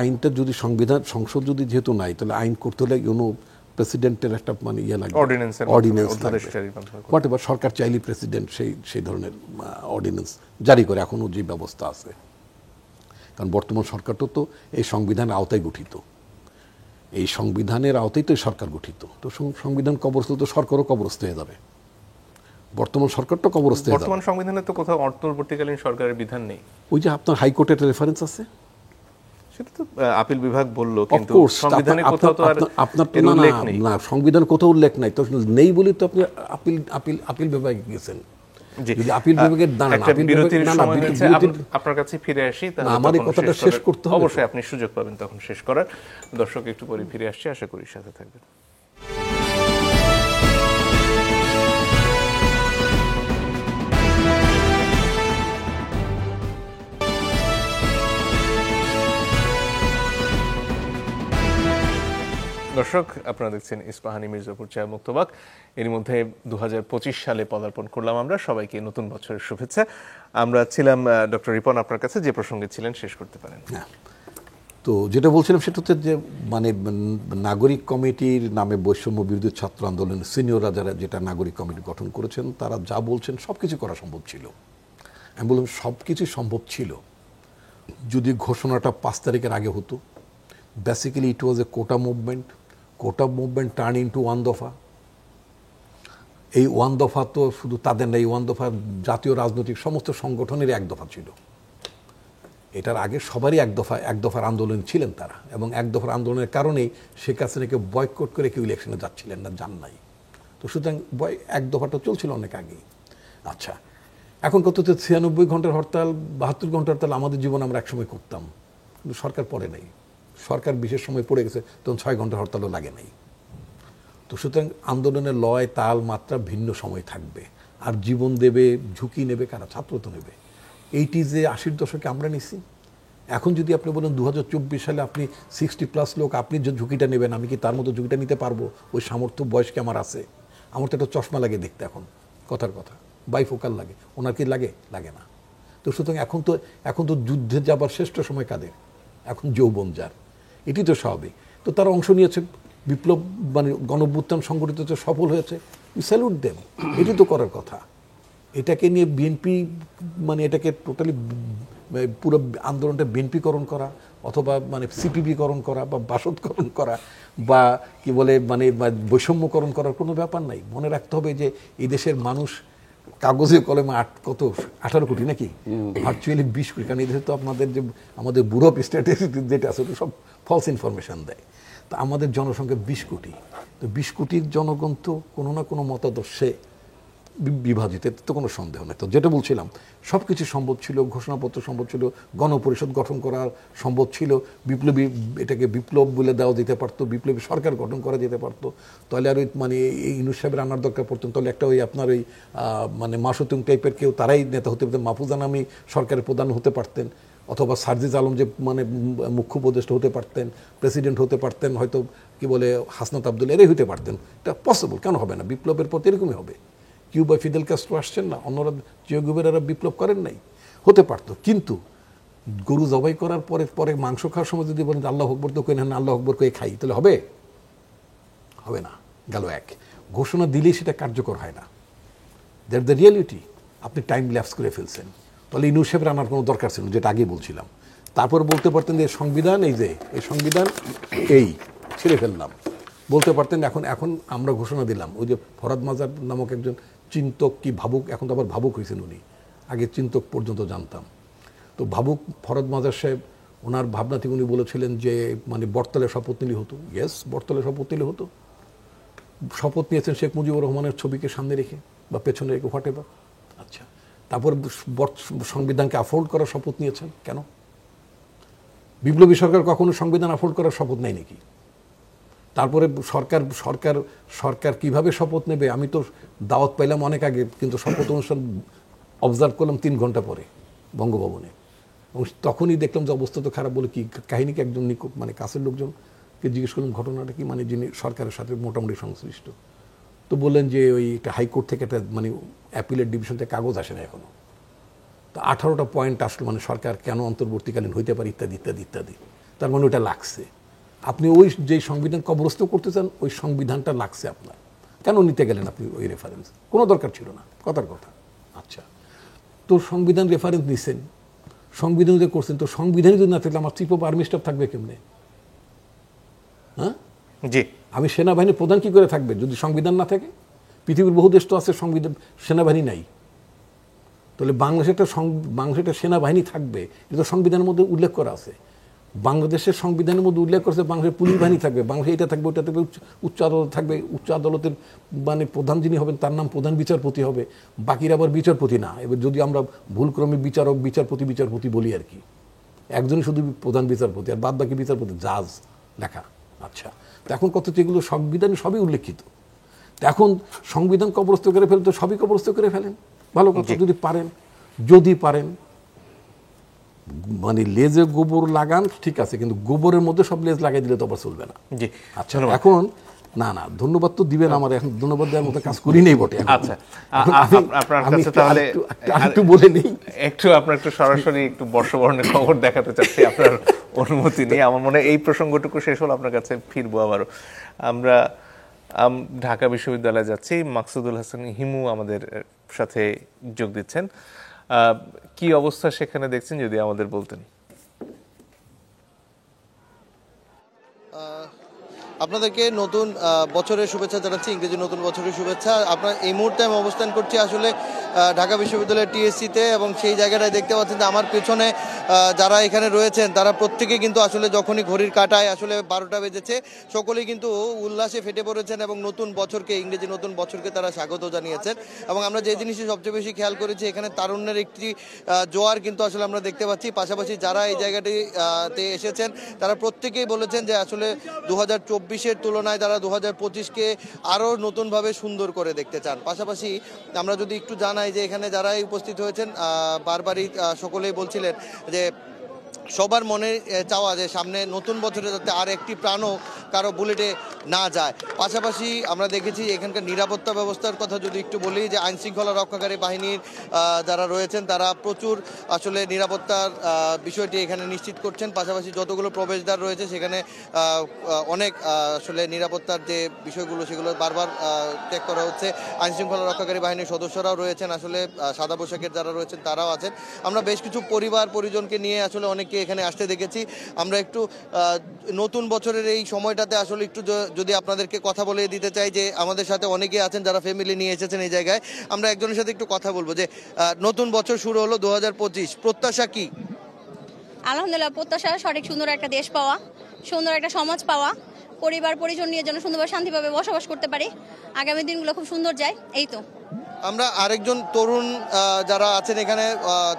আইনটা যদি সংসদ যদি যেহেতু নাই, তাহলে আইন করতে হলে প্রেসিডেন্টের একটা মানে ইয়ে লাগবে, অর্ডিন্যান্স হোয়াট এভার। সরকার চাইলে প্রেসিডেন্ট সেই ধরনের অর্ডিন্যান্স জারি করে, এখনো যে ব্যবস্থা আছে। কারণ বর্তমান সরকারটা তো এই সংবিধানের আওতায় গঠিত, এই সংবিধানের আওতায় তো সরকার গঠিত। তো সংবিধান কবরস্থ তো সরকারও কবরস্থ হয়ে যাবে, বর্তমান সরকারটা কবরস্থ হয়ে যাবে। বর্তমান সংবিধানে তো কোথাও অন্তর্বর্তীকালীন সরকারের বিধান নেই। ওই যে আপনার হাইকোর্টের রেফারেন্স আছে, সেটা তো আপিল বিভাগ বললো, কিন্তু সংবিধানে কোথাও তো আর এর উল্লেখ নেই। না, সংবিধান কোথাও উল্লেখ নাই, তো নেই বলি তো আপনি আপিল বিভাগে গেছেন। যদি আপিল বিভাগের আপনার কাছে ফিরে আসি, আমার এই কথাটা শেষ করতে হবে। অবশ্যই আপনি সুযোগ পাবেন তখন শেষ করার। দর্শক একটু পরে ফিরে আসছি, আশা করি সাথে থাকবেন। দর্শক, আপনারা দেখছেন ইস্পাহানি মির্জাপুর চায়ের মুক্তবাক। এর মধ্যে 2025 সালে পদার্পণ করলাম আমরা। সবাইকে নতুন বছরের শুভেচ্ছা। আমরা ছিলাম ডক্টর রিপন আপনার কাছে, যে প্রসঙ্গে ছিলেন শেষ করতে পারেন। তো যেটা বলছিলাম সেটা হচ্ছে যে মানে নাগরিক কমিটির নামে বৈষম্য বিরোধী ছাত্র আন্দোলনের সিনিয়ররা যারা যেটা নাগরিক কমিটি গঠন করেছেন, তারা যা বলছেন সব কিছু করা সম্ভব ছিল। আমি বললাম সব কিছু সম্ভব ছিল যদি ঘোষণাটা 5 তারিখের আগে হতো। Basically it was a quota movement turn into one দফা। এই ওয়ান দফা তো শুধু তাদের না, এই ওয়ান দফা জাতীয় রাজনৈতিক সমস্ত সংগঠনের এক দফা ছিল। এটার আগে সবারই এক দফার আন্দোলন ছিলেন তারা, এবং এক দফার আন্দোলনের কারণেই শেখ হাসিনাকে বয়কট করে কেউ ইলেকশনে যাচ্ছিলেন না, যান নাই। তো সুতরাং এক দফাটা চলছিল অনেক আগেই। আচ্ছা, এখন কত 96 ঘন্টার হরতাল, 72 ঘন্টার হরতাল আমাদের জীবনে আমরা একসময় করতাম, কিন্তু সরকার পড়ে নাই। সরকার বিশেষ সময় পড়ে গেছে, তখন 6 ঘন্টার হরতালও লাগে নাই। তো সুতরাং আন্দোলনের লয়, তাল, মাত্রা ভিন্ন সময় থাকবে। আর জীবন দেবে, ঝুঁকি নেবে কারা? ছাত্র তো নেবে। এইটি যে 80-র দশকে আমরা নিছি। এখন যদি আপনি বলেন 2024 সালে আপনি 60+ লোক, আপনি যে ঝুঁকিটা নেবেন, আমি কি তার মতো ঝুঁকিটা নিতে পারবো? ওই সামর্থ্য বয়স কি আমার আছে? আমার তো একটা চশমা লাগে দেখতে, এখন কথার কথা বাইফোকাল লাগে, ওনার কি লাগে? লাগে না। তো তো সুতরাং এখন তো যুদ্ধে যাবার শ্রেষ্ঠ সময় কাদের? এখন যৌবন যার, এটি তো স্বাভাবিক। তো তারা অংশ নিয়েছে, বিপ্লব মানে গণঅভ্যুত্থান সংগঠিত হচ্ছে, সফল হয়েছে, উই স্যালুট দেম। এটি তো করার কথা। এটাকে নিয়ে বিএনপি মানে এটাকে টোটালি পুরো আন্দোলনটা বিএনপিকরণ করা অথবা মানে সিপিবিকরণ করা বা বাসদকরণ করা বা কি বলে মানে বৈষম্যকরণ করার কোনো ব্যাপার নাই। মনে রাখতে হবে যে এই দেশের মানুষ কাগজে কলমে 18 কোটি নাকি, ভার্চুয়ালি 20 কোটি। কারণ এই দেশে তো আপনাদের যে আমাদের ব্যুরো অফ স্ট্যাটিস্টিক্স যেটা আছে ওটা সব ফলস ইনফরমেশন দেয়। তো আমাদের জনসংখ্যা 20 কোটি। তো 20 কোটির জনগণ তো কোনো না কোনো মতাদর্শে বিভাজিত, এতে তো কোনো সন্দেহ নেই। তো যেটা বলছিলাম, সব কিছু সম্ভব ছিল, ঘোষণাপত্র সম্ভব ছিল, গণপরিষদ গঠন করা সম্ভব ছিল, বিপ্লবী এটাকে বিপ্লব বলে দেওয়া যেতে পারতো, বিপ্লবী সরকার গঠন করা যেতে পারতো। তাহলে আর ওই মানে এই ইউনুস সাহেবের আনার দরকার পড়তো, তাহলে একটা ওই আপনার ওই মানে মাসুতুং টাইপের কেউ তারাই নেতা হতে পারতেন, মাহফুজা নামী সরকারের প্রধান হতে পারতেন, অথবা সার্জিস আলম যে মানে মুখ্য উপদেষ্টা হতে পারতেন, প্রেসিডেন্ট হতে পারতেন, হয়তো কি বলে হাসনাত আবদুল্লাহ এরাই হতে পারতেন। এটা পসিবল, কেন হবে না? বিপ্লবের পথ এরকমই হবে। কিউবা ফিদেল কাস্ট্রো আসছেন না, অন্যরা চিও গুয়েভারা বিপ্লব করেন নাই, হতে পারতো। কিন্তু গরু জবাই করার পরে মাংস খাওয়ার সময় যদি বলেন আল্লাহ আকবর তো কেন আল্লাহ আকবর করে খাই, তাহলে হবে? হবে না। গেল এক। ঘোষণা দিলেই সেটা কার্যকর হয় না, দ্যাট দ্য রিয়ালিটি। আপনি টাইম ল্যাপস করে ফেলছেন। তাহলে ইউনুস সাহেবের আনার কোনো দরকার ছিল, যেটা আগে বলছিলাম। তারপর বলতে পারতেন যে সংবিধান এই যে এই সংবিধান এই ছেড়ে ফেললাম, বলতে পারতেন এখন আমরা ঘোষণা দিলাম। ওই যে ফরাদ মাজার নামক একজন চিন্তক কি ভাবুক, এখন তো আবার ভাবুক হয়েছেন উনি, আগে চিন্তক পর্যন্ত জানতাম। তো ভাবুক ফরাদ মাজার সাহেব, ওনার ভাবনা থেকে উনি বলেছিলেন যে মানে বটতলে শপথ নিলে হতো। ইয়েস, বটতলে শপথ নিলে হতো। শপথ নিয়েছেন শেখ মুজিবুর রহমানের ছবিকে সামনে রেখে বা পেছনে রেখে, হোয়াট এভার। আচ্ছা, তারপর সংবিধানকে আফোল্ড করার শপথ নিয়েছেন কেন? বিপ্লবী সরকার কখনো সংবিধান আফোল্ড করার শপথ নেয় নাকি? তারপরে সরকার কিভাবে শপথ নেবে? আমি তো দাওয়াত পাইলাম অনেক আগে, কিন্তু শপথ অনুষ্ঠান অবজার্ভ করলাম 3 ঘন্টা পরে বঙ্গভবনে। এবং তখনই দেখলাম যে অবস্থা তো খারাপ। বলে কি কাহিনীকে একজন মানে কাছের লোকজনকে জিজ্ঞেস করলাম ঘটনাটা কি, মানে যিনি সরকারের সাথে মোটামুটি সংশ্লিষ্ট। তো বললেন যে ওই একটা হাইকোর্ট থেকে একটা মানে অ্যাপিলেট ডিভিশন থেকে কাগজ আসে না এখনো। তো 18টা পয়েন্ট আসলো, মানে সরকার কেন অন্তর্বর্তীকালীন হইতে পারে ইত্যাদি ইত্যাদি ইত্যাদি। তার মানে ওটা লাগছে। আপনি ওই যে সংবিধান কবরস্থ করতে চান, ওই সংবিধানটা লাগছে আপনার। কেন নিতে গেলেন আপনি ওই রেফারেন্স? কোনো দরকার ছিল না, কথার কথা। আচ্ছা, তো সংবিধান রেফারেন্স নিছেন, সংবিধান যে করছেন, তো সংবিধানে যদি না থাকলে আমার চিফ অফ আর্মি স্টাফ থাকবে কেমনে? হ্যাঁ জি, আমি সেনাবাহিনীর প্রধান কি করে থাকবে যদি সংবিধান না থাকে? পৃথিবীর বহু দেশ তো আছে সংবিধান, সেনাবাহিনী নাই। তাহলে বাংলাদেশে একটা সেনাবাহিনী থাকবে, এটা সংবিধানের মধ্যে উল্লেখ করা আছে। বাংলাদেশের সংবিধানের মধ্যে উল্লেখ করেছে বাংলাদেশের পুলিশ বাহিনী থাকবে, বাংলাদেশে এটা থাকবে, ওটা থাকবে, উচ্চ আদালত থাকবে, উচ্চ আদালতের মানে প্রধান যিনি হবেন তার নাম প্রধান বিচারপতি হবে, বাকিরা আবার বিচারপতি না। এবার যদি আমরা ভুলক্রমে বিচারপতি বলি আর কি, একজনই শুধু প্রধান বিচারপতি আর বাদ বাকি বিচারপতি জাজ লেখা। আচ্ছা, তো এখন কত যেগুলো সংবিধানে সবই উল্লেখিত। তো এখন সংবিধান কবরস্থ করে ফেলেন, তো সবই কবরস্থ করে ফেলেন, ভালো কথা। যদি পারেন মানে লেজে গোবর লাগান, ঠিক আছে, কিন্তু গোবরের মধ্যে সব লেজ লাগাই দিলে তো আবার চলবে না। জি, আচ্ছা, এখন না ধন্যবাদ তো দিবেন, আমার এখন ধন্যবাদ দেওয়ার মতো কাজ করি নেই বটে। আচ্ছা, আপনার কাছে তাহলে একটু বলে নেই, আপনার একটু সরাসরি একটু বর্ষবরণের খবর দেখাতে চাচ্ছি আপনার অনুমতি নিয়ে। আমার মনে হয় এই প্রসঙ্গটুকু শেষ হলো, আপনার কাছে ফিরবো আবারও। আমরা ঢাকা বিশ্ববিদ্যালয়ে যাচ্ছি, মাকসুদুল হাসান হিমু আমাদের সাথে যোগ দিচ্ছেন। কি অবস্থা সেখানে দেখছেন, যদি আমাদের বলতেন। আপনাদেরকে নতুন বছরের শুভেচ্ছা জানাচ্ছি, ইংরেজি নতুন বছরের শুভেচ্ছা। আপনার এই মুহূর্তে আমি অবস্থান করছি আসলে ঢাকা বিশ্ববিদ্যালয়ের টিএসসিতে, এবং সেই জায়গাটায় দেখতে পাচ্ছেন যে আমার পেছনে যারা এখানে রয়েছেন তারা প্রত্যেকে কিন্তু আসলে যখনই ঘড়ির কাঁটায় আসলে 12টা বেজেছে, সকলেই কিন্তু উল্লাসে ফেটে পড়েছেন এবং নতুন বছরকে, ইংরেজি নতুন বছরকে তারা স্বাগত জানিয়েছেন। এবং আমরা যে জিনিসটি সবচেয়ে বেশি খেয়াল করেছি, এখানে তারুণ্যের একটি জোয়ার কিন্তু আসলে আমরা দেখতে পাচ্ছি। পাশাপাশি যারা এই জায়গাটিতে এসেছেন তারা প্রত্যেকেই বলেছেন যে আসলে 2024-এর তুলনায় তারা 2025-কে আরও নতুনভাবে সুন্দর করে দেখতে চান। পাশাপাশি আমরা যদি একটু জানাই যে এখানে যারাই উপস্থিত হয়েছেন বারবারই সকলেই বলছিলেন যে সবার মনে চাওয়া যে সামনে নতুন বছরে যাতে আর একটি প্রাণও কারো বুলেটে না যায়। পাশাপাশি আমরা দেখেছি এখানকার নিরাপত্তা ব্যবস্থার কথা যদি একটু বলি, যে আইন শৃঙ্খলা রক্ষাকারী বাহিনীর যারা রয়েছেন তারা প্রচুর আসলে নিরাপত্তার বিষয়টি এখানে নিশ্চিত করছেন। পাশাপাশি যতগুলো প্রবেশদ্বার রয়েছে সেখানে অনেক আসলে নিরাপত্তার যে বিষয়গুলো সেগুলো বারবার চেক করা হচ্ছে। আইন শৃঙ্খলা রক্ষাকারী বাহিনীর সদস্যরাও রয়েছেন, আসলে সাদা পোশাকের যারা রয়েছেন তারাও আছেন। আমরা বেশ কিছু পরিবার পরিজনকে নিয়ে আসলে অনেককে এখানে আসতে দেখেছি। আমরা একটু নতুন বছরের এই সময়টাতে আসলে একটু যদি আপনাদেরকে কথা বলে দিতে চাই যে আমাদের সাথে অনেকে আছেন যারা ফ্যামিলি নিয়ে এসেছেন এই জায়গায়। আমরা একজনের সাথে একটু কথা বলবো যে নতুন বছর শুরু হলো 2025, প্রত্যাশা কি? আলহামদুলিল্লাহ, প্রত্যাশা সঠিক সুন্দর একটা দেশ পাওয়া, সুন্দর একটা সমাজ পাওয়া, পরিবার পরিজন নিয়ে যেন সুন্দরভাবে শান্তিভাবে বসবাস করতে পারি, আগামী দিনগুলো খুব সুন্দর যায়, এই তো। আমরা আরেকজন তরুণ যারা আছেন এখানে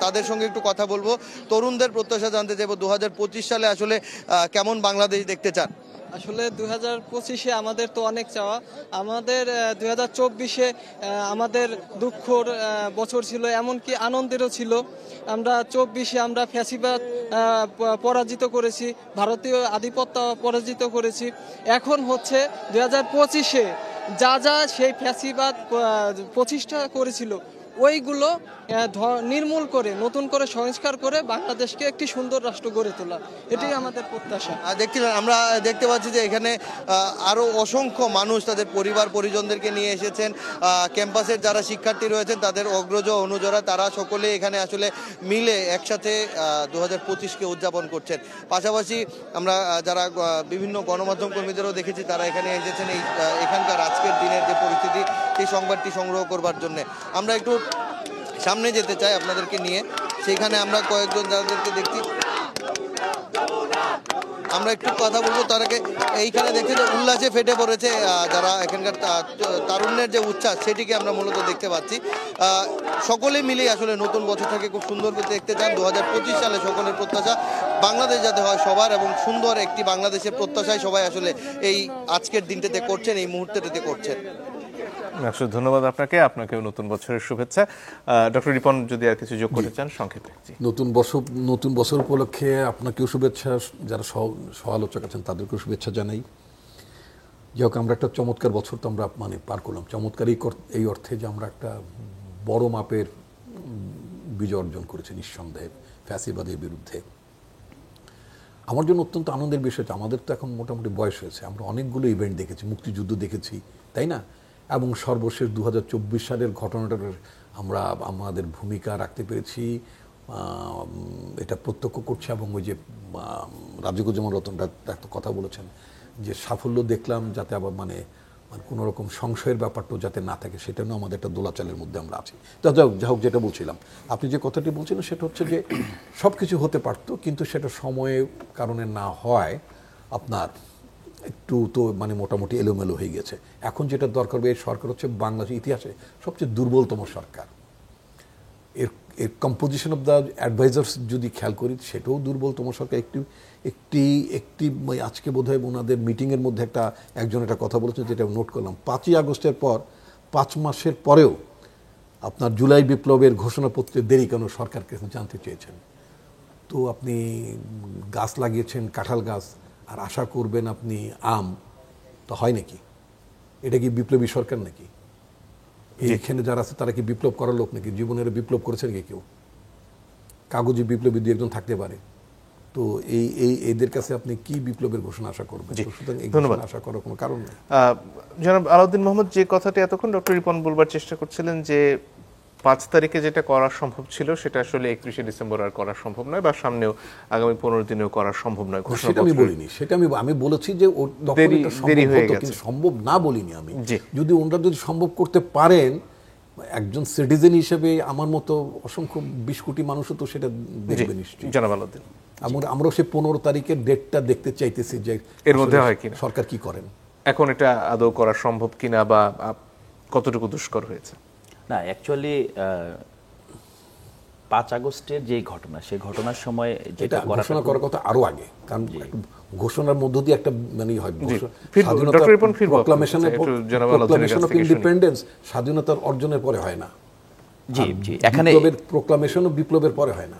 তাদের সঙ্গে একটু কথা বলবো। তরুণদের প্রত্যাশা জানতে চাইবো, 2025 সালে আসলে কেমন বাংলাদেশ দেখতে চান? আসলে 2025-এ আমাদের তো অনেক চাওয়া। আমাদের 2024-এ আমাদের দুঃখর বছর ছিল, এমনকি আনন্দেরও ছিল। আমরা 24-এ আমরা ফ্যাসিবাদ পরাজিত করেছি, ভারতীয় আধিপত্য পরাজিত করেছি। এখন হচ্ছে 2025-এ যা যা সেই ফ্যাসিবাদ প্রতিষ্ঠা করেছিল ওইগুলো নির্মূল করে নতুন করে সংস্কার করে বাংলাদেশকে একটি সুন্দর রাষ্ট্র গড়ে তোলা, এটাই আমাদের প্রত্যাশা। দেখছিলেন, আমরা দেখতে পাচ্ছি যে এখানে আরো অসংখ্য মানুষ তাদের পরিবার পরিজনদেরকে নিয়ে এসেছেন। ক্যাম্পাসের যারা শিক্ষার্থী রয়েছেন তাদের অগ্রজ অনুজরা তারা সকলে এখানে আসলে মিলে একসাথে 2025-কে উদযাপন করছেন। পাশাপাশি আমরা যারা বিভিন্ন গণমাধ্যম কর্মীদেরও দেখেছি তারা এখানে এসেছেন এই এখানকার আজকের দিনের যে পরিস্থিতি সেই সংবাদটি সংগ্রহ করবার জন্য। আমরা একটু সামনে যেতে চাই আপনাদেরকে নিয়ে, সেইখানে আমরা কয়েকজন যাদেরকে দেখছি আমরা একটু কথা বলবো। তারাকে এইখানে দেখছি যে উল্লাসে ফেটে পড়েছে যারা এখানকার তারুণ্যের যে উচ্ছ্বাস সেটিকে আমরা মূলত দেখতে পাচ্ছি। সকলে মিলেই আসলে নতুন বছরটাকে খুব সুন্দর করে দেখতে চান। 2025 সালে সকলের প্রত্যাশা বাংলাদেশ যাতে হয় সবার, এবং সুন্দর একটি বাংলাদেশের প্রত্যাশায় সবাই আসলে এই আজকের দিনটাতে করছেন, এই মুহূর্তটাতে করছেন। আসলে ধন্যবাদ আপনাকেও নতুন বছরের শুভেচ্ছা। ডক্টর রিপন যদি আর কিছু যোগ করতে চান সংক্ষেপে। নতুন বছর উপলক্ষে আপনাকেও শুভেচ্ছা, যারা সহ আলোচক আছেন তাদেরকেও শুভেচ্ছা জানাই। যাই হোক, আমরা একটা চমৎকার বছর তো আমরা পার করলাম। চমৎকার এই অর্থে যে আমরা একটা বড় মাপের বিজয় অর্জন করেছি নিঃসন্দেহে ফ্যাসিবাদের বিরুদ্ধে। আমার জন্য অত্যন্ত আনন্দের বিষয়, আমাদের তো এখন মোটামুটি বয়স হয়েছে, আমরা অনেকগুলো ইভেন্ট দেখেছি, মুক্তিযুদ্ধ দেখেছি, তাই না? এবং সর্বশেষ 2024 সালের ঘটনাটার আমরা আমাদের ভূমিকা রাখতে পেরেছি, এটা প্রত্যক্ষ করছে। এবং ওই যে রাজিকুজ্জামান রতন একটা কথা বলেছেন যে সাফল্য দেখলাম, যাতে আবার মানে কোনো রকম সংশয়ের ব্যাপারটাও যাতে না থাকে, সেটা নিয়েও আমাদের একটা দোলাচালের মধ্যে আমরা আছি। তো যাই হোক, যেটা বলছিলাম, আপনি যে কথাটি বলছিলেন সেটা হচ্ছে যে সব কিছু হতে পারতো, কিন্তু সেটা সময়ের কারণে না হয় আপনার একটু তো মোটামুটি এলোমেলো হয়ে গেছে। এখন যেটা দরকার, এই সরকার হচ্ছে বাংলাদেশের ইতিহাসে সবচেয়ে দুর্বলতম সরকার। এর কম্পোজিশন অফ দ্য অ্যাডভাইজার্স যদি খেয়াল করি, সেটাও দুর্বলতম সরকার। একটি আজকে বোধহয় ওনাদের মিটিংয়ের মধ্যে একজন একটা কথা বলেছেন, যেটা নোট করলাম। 5ই আগস্টের পর 5 মাসের পরেও আপনার জুলাই বিপ্লবের ঘোষণাপত্রে দেরি কেন সরকারকে জানতে চেয়েছেন। তো আপনি গাছ লাগিয়েছেন, কাঁঠাল গাছ, আর আশা করবেন আপনি আম, তো হয় নাকি? এটা কি বিপ্লবী সরকার নাকি? এইখানে যারা আছে তারা কি বিপ্লব করার লোক নাকি? জীবনের বিপ্লব করেছেন কি কেউ? কাগজে বিপ্লবী 2-1 থাকতে পারে। তো এদের কাছে আপনি কি বিপ্লবের ঘোষণা আশা করবেন? সুতরাং এই ঘোষণা আশা করার কোনো কারণ নেই। জনাব আলাউদ্দিন মোহাম্মদ যে কথাটি এতক্ষণ ডক্টর রিপন বলবার চেষ্টা করছিলেন, যে 5 তারিখে যেটা করা সম্ভব ছিল সেটা আসলে 31শে ডিসেম্বর আর করা সম্ভব নয়, বা সামনেও আগামী 15 দিনেও করা সম্ভব নয়। সেটা আমি বলিনি, সেটা আমি বলেছি যে দেরি হয়ে গেছে, সম্ভব না বলিনি আমি। যদি ওনারা যদি সম্ভব করতে পারেন, একজন সিটিজেন হিসেবে আমার মতো অসংখ্য 20 কোটি মানুষও তো সেটা দেখবে নিশ্চয়ই। জনাব আলাউদ্দিন, আমরাও সেই 15 তারিখের ডেটটা দেখতে চাইতেছি, যে এর মধ্যে হয় কিনা, সরকার কি করেন। এখন এটা আদৌ করা সম্ভব কিনা, বা কতটুকু দুষ্কর হয়েছে। না, অ্যাকচুয়ালি 5 আগস্টের যে ঘটনা, সেই ঘটনার সময় যেটা ঘোষণা করার কথা আরো আগে, কারণ ঘোষণার মধ্য দিয়ে একটা হয় প্রোক্লামেশন অফ ইন্ডিপেন্ডেন্স, স্বাধীনতার অর্জনের পরে হয় না। জি জি, এখানে প্রোক্লামেশন ও বিপ্লবের পরে হয় না।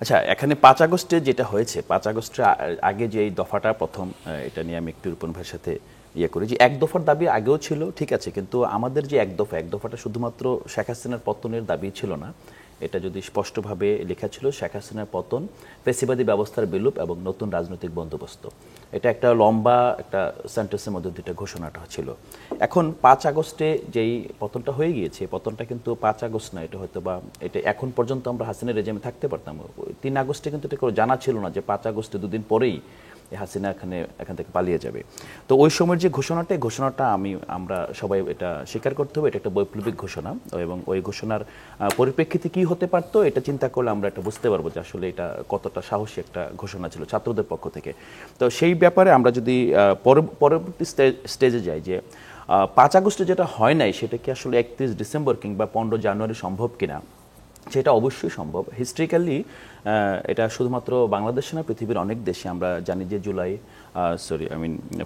আচ্ছা, এখানে 5 আগস্টে যেটা হয়েছে, 5 আগস্টের আগে যে এই দফাটা প্রথম, এটা নিয়ে আমি একটু রূপন ভাইয়ের সাথে ইয়ে করি যে এক দফার দাবি আগেও ছিল, ঠিক আছে, কিন্তু আমাদের যে এক দফাটা শুধুমাত্র শেখ হাসিনার পতনের দাবি ছিল না, এটা যদি স্পষ্টভাবে লেখা ছিল শেখ হাসিনার পতন, ফ্যাসিবাদী ব্যবস্থার বিলোপ এবং নতুন রাজনৈতিক বন্দোবস্ত। এটা একটা লম্বা একটা সেন্টেন্সের মধ্যে দুইটা ঘোষণাটা ছিল। এখন 5 আগস্টে যেই পতনটা হয়ে গিয়েছে, পতনটা কিন্তু 5 আগস্ট না, এটা হয়তো বা এটা এখন পর্যন্ত আমরা হাসিনার রেজিমে থাকতে পারতাম। 3 আগস্টে কিন্তু এটা জানা ছিল না যে 5 আগস্টে দুদিন পরেই হাসিনা এখান থেকে পালিয়ে যাবে। তো ওই সময়ের যে ঘোষণাটা আমরা সবাই এটা স্বীকার করতে হবে, এটা একটা বৈপ্লবিক ঘোষণা, এবং ওই ঘোষণার পরিপ্রেক্ষিতে কি হতে পারতো এটা চিন্তা করলে আমরা এটা বুঝতে পারবো যে আসলে এটা কতটা সাহসী একটা ঘোষণা ছিল ছাত্রদের পক্ষ থেকে। তো সেই ব্যাপারে আমরা যদি পরবর্তী স্টেজে যাই যে 5 আগস্টে যেটা হয় নাই সেটা কি আসলে 31 ডিসেম্বর কিংবা 15 জানুয়ারি সম্ভব কিনা, সেটা অবশ্যই সম্ভব। হিস্ট্রিক্যালি এটা শুধুমাত্র বাংলাদেশে না, পৃথিবীর অনেক দেশে আমরা জানি যে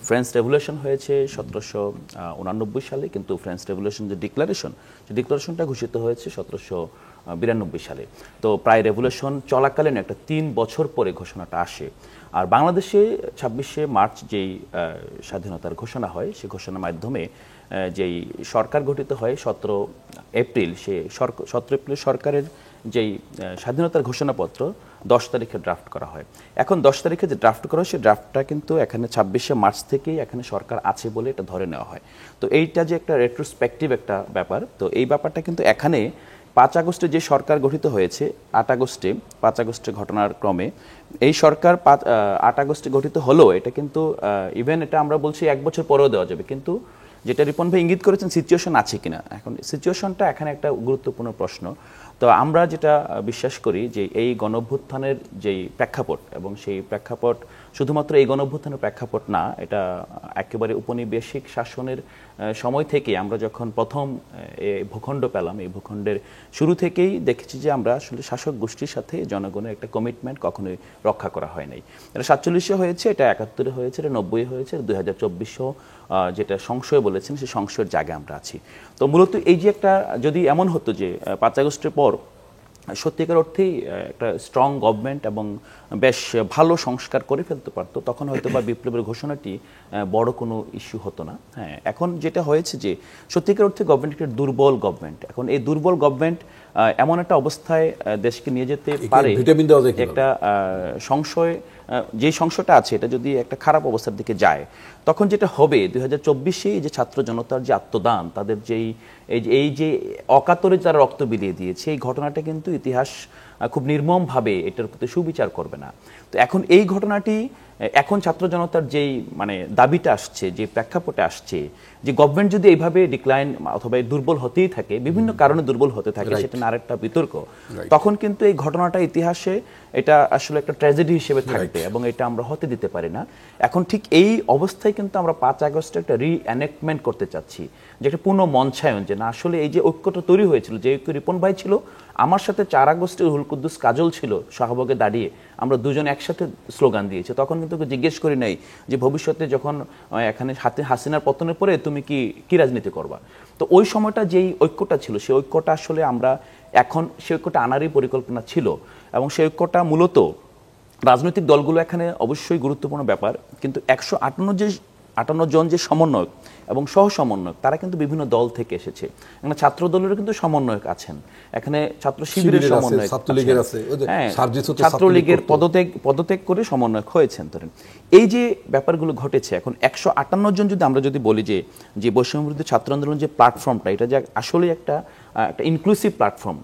ফ্রেঞ্চ রেভলিউশন হয়েছে 1789 সালে, কিন্তু ফ্রেঞ্চ রেভলিউশন যে ডিক্লারেশনটা ঘোষিত হয়েছে 1792 সালে। তো প্রায় রেভলিউশন চলাকালীন একটা 3 বছর পরে ঘোষণাটা আসে। আর বাংলাদেশে 26শে মার্চ যেই স্বাধীনতার ঘোষণা হয়, সেই ঘোষণার মাধ্যমে যেই সরকার গঠিত হয় 17 এপ্রিল, সে 17 এপ্রিল সরকারের যেই স্বাধীনতার ঘোষণাপত্র 10 তারিখে ড্রাফট করা হয়। এখন 10 তারিখে যে ড্রাফট করা হয়, সেই ড্রাফটটা কিন্তু এখানে 26শে মার্চ থেকেই এখানে সরকার আছে বলে এটা ধরে নেওয়া হয়। তো এইটা যে একটা রেট্রোস্পেক্টিভ একটা ব্যাপার, তো এই ব্যাপারটা কিন্তু এখানে 5 আগস্টে যে সরকার গঠিত হয়েছে, 5 আগস্টে ঘটনার ক্রমে এই সরকার 8 আগস্টে গঠিত হলো, এটা কিন্তু ইভেন এটা আমরা বলছি 1 বছর পরেও দেওয়া যাবে, কিন্তু যেটা রিপন ভাই ইঙ্গিত করেছেন সিচুয়েশন আছে কিনা, এখন সিচুয়েশনটা এখানে একটা গুরুত্বপূর্ণ প্রশ্ন। তো আমরা যেটা বিশ্বাস করি যে এই গণঅভ্যুত্থানের যেই প্রেক্ষাপট, এবং সেই প্রেক্ষাপট শুধুমাত্র এই গণঅভ্যুত্থানের প্রেক্ষাপট না, এটা একেবারে উপনিবেশিক শাসনের সময় থেকে আমরা যখন প্রথম এই ভূখণ্ড পেলাম, এই ভূখণ্ডের শুরু থেকেই দেখেছি যে আমরা আসলে শাসক গোষ্ঠীর সাথে জনগণের একটা কমিটমেন্ট কখনোই রক্ষা করা হয় নাই। এটা 47-এ হয়েছে, এটা 71-এ হয়েছে, এটা 90-এ হয়েছে, 2024-এও যেটা সংশয় বলেছেন সেই সংশয়ের জায়গায় আমরা আছি। তো মূলত এই যে একটা যদি এমন হতো যে 5 আগস্টের পর সত্যিকার অর্থেই একটা স্ট্রং গভর্নমেন্ট এবং বেশ ভালো সংস্কার করে ফেলতে পারতো, তখন হয়তো বা বিপ্লবের ঘোষণাটি বড় কোনো ইস্যু হতো না। হ্যাঁ, এখন যেটা হয়েছে যে সত্যিকার অর্থে গভর্নমেন্ট একটা দুর্বল গভর্নমেন্ট। এখন এই দুর্বল গভর্নমেন্ট এমন একটা অবস্থায় দেশকে নিয়ে যেতে পারে, একটা সংশয়, যে সংশয়টা আছে এটা যদি একটা খারাপ অবস্থার দিকে যায়, তখন যেটা হবে 2024-এ যে ছাত্র জনতার যে আত্মদান, তাদের এই যে অকাতরে যারা রক্ত বিলিয়ে দিয়েছে, এই ঘটনাটা কিন্তু ইতিহাস খুব নির্মমভাবে এটার প্রতি সুবিচার করবে না। তো এখন এই ঘটনাটি এখন ছাত্র জনতার যেই দাবিটা আসছে, যে প্রেক্ষাপটে আসছে, যে গভর্নমেন্ট যদি এইভাবে ডিক্লাইন অথবা দুর্বল হতেই থাকে, বিভিন্ন কারণে দুর্বল হতে থাকে, সেটা না আরেকটা বিতর্ক, তখন কিন্তু এই ঘটনাটা ইতিহাসে এটা আসলে একটা ট্র্যাজেডি হিসেবে থাকবে, এবং এটা আমরা হতে দিতে পারি না। এখন ঠিক এই অবস্থায় কিন্তু আমরা 5 আগস্টে একটা রিএনেক্টমেন্ট করতে চাচ্ছি, যে একটা পূর্ণ মঞ্চায়ন, যে না আসলে এই যে ঐক্যটা তৈরি হয়েছিল, যে ঐক্য রিপন ভাই ছিল আমার সাথে, 4 আগস্টে রুহুল কুদ্দুস কাজল ছিল শাহবাগে দাঁড়িয়ে, আমরা দুজন একসাথে স্লোগান দিয়েছি। তখন কিন্তু জিজ্ঞেস করি নাই যে ভবিষ্যতে যখন এখানে হাসিনার পতনের পরে তুমি কি রাজনীতি করবা। তো ওই সময়টা যেই ঐক্যটা ছিল, সেই ঐক্যটা আসলে আমরা এখন সেই ঐক্যটা আনারই পরিকল্পনা ছিল, এবং সেই ঐক্যটা মূলত রাজনৈতিক দলগুলো এখানে অবশ্যই গুরুত্বপূর্ণ ব্যাপার, কিন্তু 158 জন যে সমন্বয়ক এবং সহ সমন্বয়ক, তারা কিন্তু বিভিন্ন দল থেকে এসেছে। এখানে ছাত্র দলেরও কিন্তু সমন্বয়ক আছেন, এখানে ছাত্র শিবিরের সমন্বয়ক, ছাত্রলীগের পদত্যাগ করে সমন্বয়ক হয়েছেন। ধরেন এই যে ব্যাপারগুলো ঘটেছে, এখন 158 জন যদি আমরা বলি যে বৈষম্যবিরোধী ছাত্র আন্দোলন যে প্ল্যাটফর্মটা, এটা যে আসলে একটা ইনক্লুসিভ প্ল্যাটফর্ম,